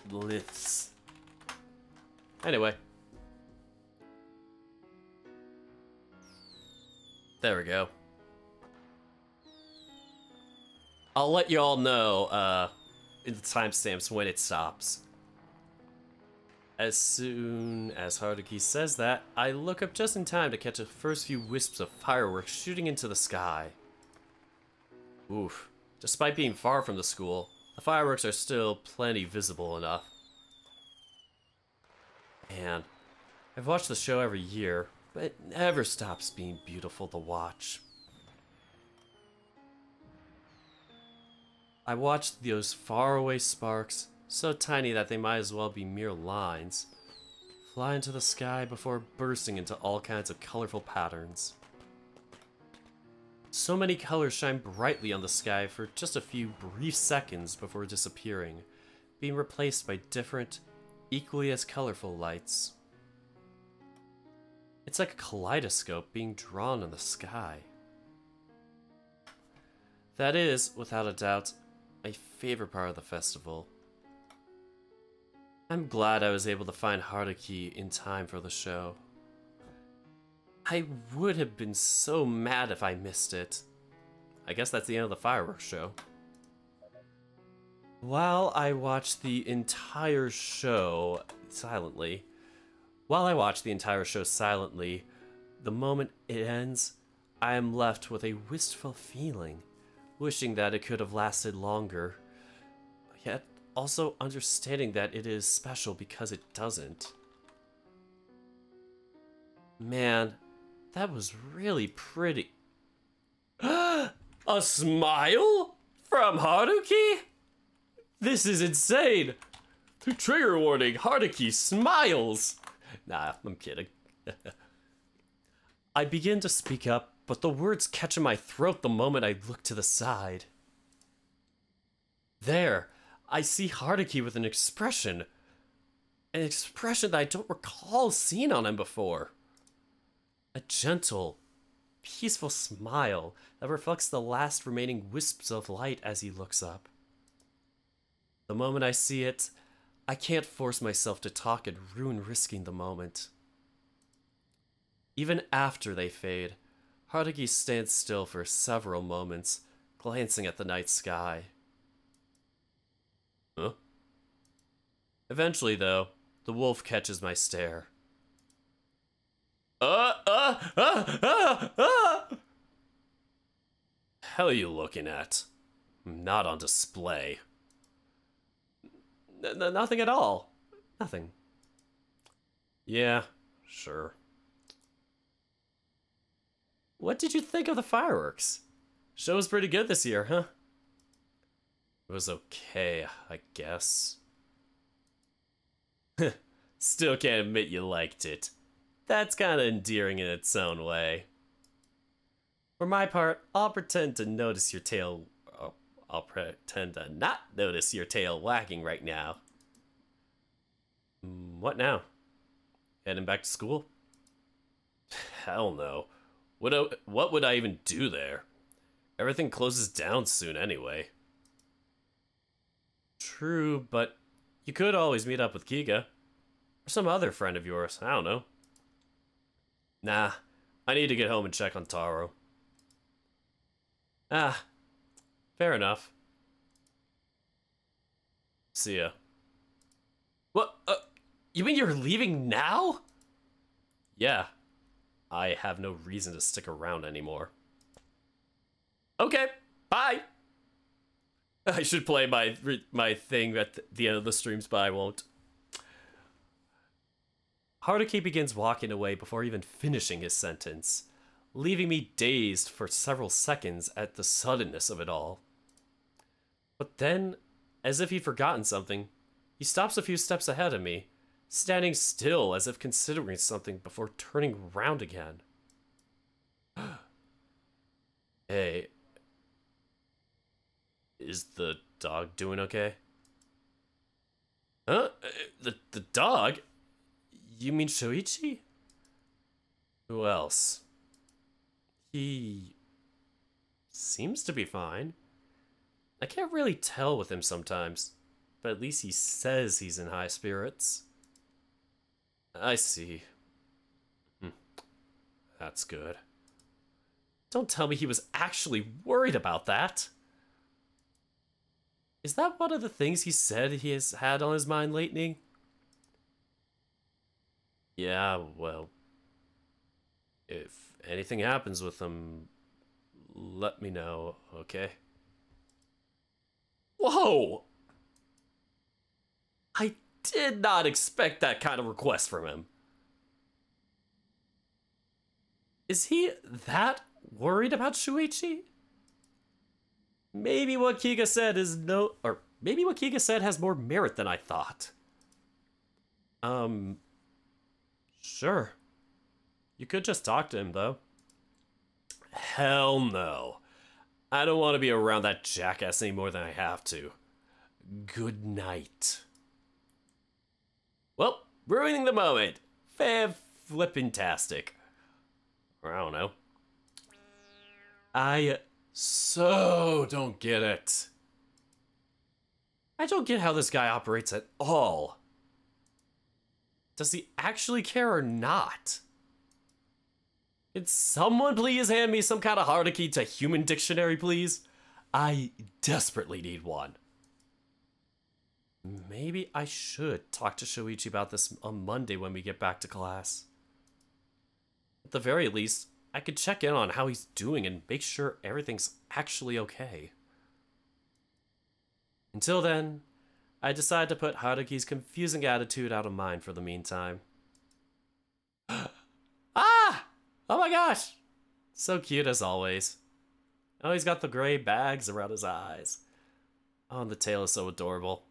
Liths. Anyway. There we go. I'll let you all know, in the timestamps when it stops. As soon as Haruki says that, I look up just in time to catch the first few wisps of fireworks shooting into the sky. Oof. Despite being far from the school, the fireworks are still plenty visible enough. Man, I've watched the show every year, but it never stops being beautiful to watch. I watched those faraway sparks, so tiny that they might as well be mere lines, fly into the sky before bursting into all kinds of colorful patterns. So many colors shine brightly on the sky for just a few brief seconds before disappearing, being replaced by different, equally as colorful lights. It's like a kaleidoscope being drawn in the sky. That is, without a doubt, my favorite part of the festival. I'm glad I was able to find Haruki in time for the show. I would have been so mad if I missed it. I guess that's the end of the fireworks show. While I watched the entire show silently, the moment it ends, I am left with a wistful feeling, wishing that it could have lasted longer, yet also understanding that it is special because it doesn't. Man, that was really pretty. A smile? From Haruki? This is insane! Trigger warning, Haruki smiles! Nah, I'm kidding. I begin to speak up, but the words catch in my throat the moment I look to the side. There, I see Haruki with an expression that I don't recall seeing on him before. A gentle, peaceful smile that reflects the last remaining wisps of light as he looks up. The moment I see it, I can't force myself to talk and ruin risking the moment. Even after they fade, Haruki stands still for several moments, glancing at the night sky. Huh? Eventually, though, the wolf catches my stare. Hell are you looking at? I'm not on display. Nothing at all. Nothing. Yeah, sure. What did you think of the fireworks? Show was pretty good this year, huh? It was okay, I guess. Still can't admit you liked it. That's kinda endearing in its own way. For my part, I'll pretend to notice your tail... I'll pretend to not notice your tail wagging right now. What now? Heading back to school? Hell no. What would I even do there? Everything closes down soon anyway. True, but you could always meet up with Kiga. Or some other friend of yours, I don't know. Nah, I need to get home and check on Taro. Ah, fair enough. See ya. What? You mean you're leaving now? Yeah. I have no reason to stick around anymore. Okay, bye! I should play my thing at the end of the streams, but I won't. Haruki begins walking away before even finishing his sentence, leaving me dazed for several seconds at the suddenness of it all. But then, as if he'd forgotten something, he stops a few steps ahead of me, standing still as if considering something before turning around again. Hey, is the dog doing okay? Huh? The dog? You mean Shoichi? Who else? He seems to be fine. I can't really tell with him sometimes, but at least he says he's in high spirits. I see. That's good. Don't tell me he was actually worried about that. Is that one of the things he said he has had on his mind lately? Yeah, well, if anything happens with him, let me know, okay? Whoa! I did not expect that kind of request from him. Is he that worried about Shoichi? Maybe what Kiga said is maybe what Kiga said has more merit than I thought. Sure. You could just talk to him, though. Hell no. I don't want to be around that jackass any more than I have to. Good night. Well, ruining the moment. Flippin-tastic. Or I don't know. I so don't get it. I don't get how this guy operates at all. Does he actually care or not? Can someone please hand me some kind of Haruki to human dictionary, please? I desperately need one. Maybe I should talk to Shoichi about this on Monday when we get back to class. At the very least, I could check in on how he's doing and make sure everything's actually okay. Until then, I decide to put Haruki's confusing attitude out of mind for the meantime. Ah! Oh my gosh! So cute as always. Oh, he's got the gray bags around his eyes. Oh, and the tail is so adorable.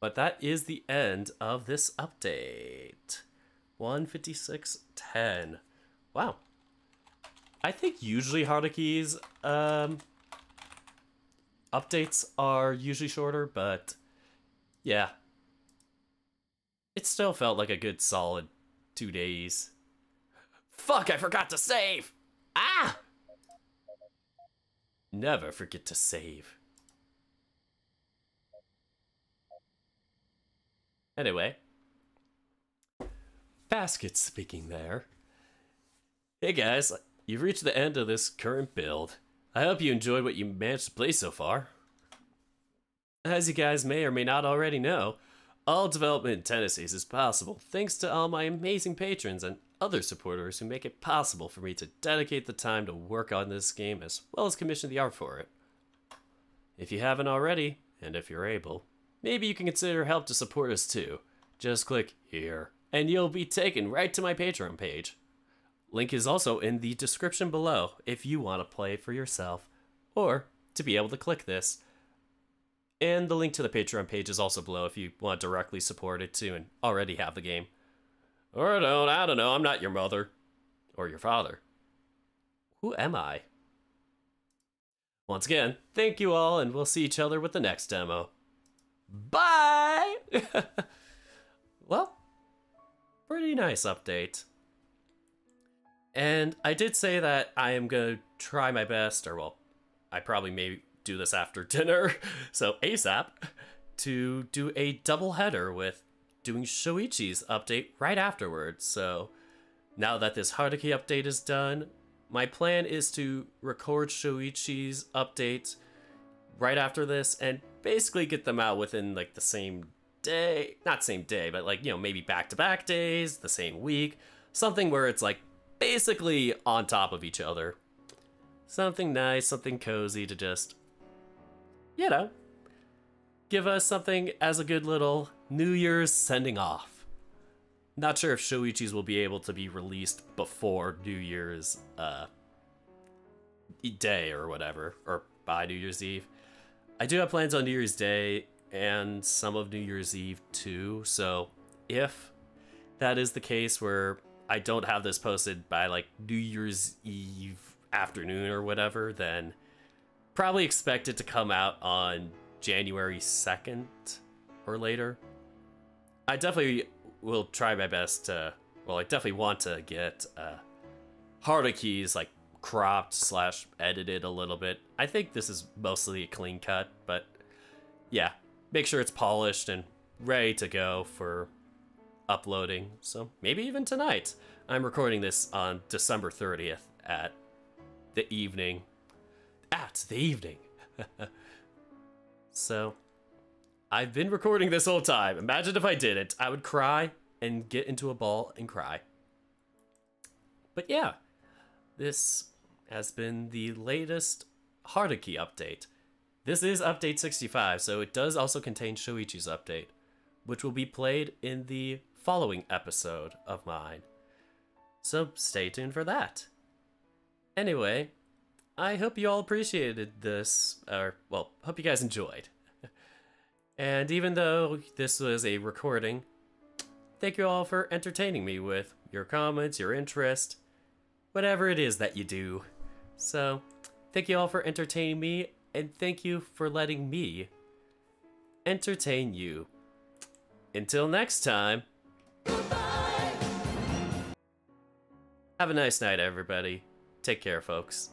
But that is the end of this update. 156.10. Wow. I think usually Haruki's updates are usually shorter, but yeah. It still felt like a good solid 2 days. Fuck, I forgot to save! Ah! Never forget to save. Anyway. Basket speaking there. Hey guys, you've reached the end of this current build. I hope you enjoyed what you managed to play so far. As you guys may or may not already know, all development in Tennessee's is possible thanks to all my amazing patrons and other supporters who make it possible for me to dedicate the time to work on this game as well as commission the art for it. If you haven't already, and if you're able, maybe you can consider help to support us too. Just click here, and you'll be taken right to my Patreon page. Link is also in the description below if you want to play for yourself, or to be able to click this. And the link to the Patreon page is also below if you want to directly support it too and already have the game. Or I don't know, I'm not your mother. Or your father. Who am I? Once again, thank you all, and we'll see each other with the next demo. Bye! Well, pretty nice update. And I did say that I am going to try my best, or well, I probably may do this after dinner, so ASAP, to do a double header with doing Shoichi's update right afterwards. So now that this Haruki update is done, my plan is to record Shoichi's update right after this and basically get them out within like the same day, not same day, but like, you know, maybe back-to-back days, the same week, something where it's like basically on top of each other. Something nice, something cozy to just, you know, give us something as a good little New Year's sending off. Not sure if Shoichi's will be able to be released before New Year's Day or whatever, or by New Year's Eve. I do have plans on New Year's Day and some of New Year's Eve too, so if that is the case where I don't have this posted by like New Year's Eve afternoon or whatever, then probably expect it to come out on January 2nd or later. I definitely will try my best to, well, I definitely want to get Haruki's like cropped / edited a little bit. I think this is mostly a clean cut, but yeah, make sure it's polished and ready to go for uploading. So maybe even tonight. I'm recording this on December 30th at the evening. So I've been recording this whole time. Imagine if I didn't. I would cry and get into a ball and cry. But yeah, this has been the latest Haruki update. This is update 65, so it does also contain Shoichi's update, which will be played in the following episode of mine. So stay tuned for that. Anyway, I hope you all appreciated this, or, well, hope you guys enjoyed. And even though this was a recording, thank you all for entertaining me with your comments, your interest, whatever it is that you do. So, thank you all for entertaining me, and thank you for letting me entertain you. Until next time, goodbye. Have a nice night, everybody. Take care, folks.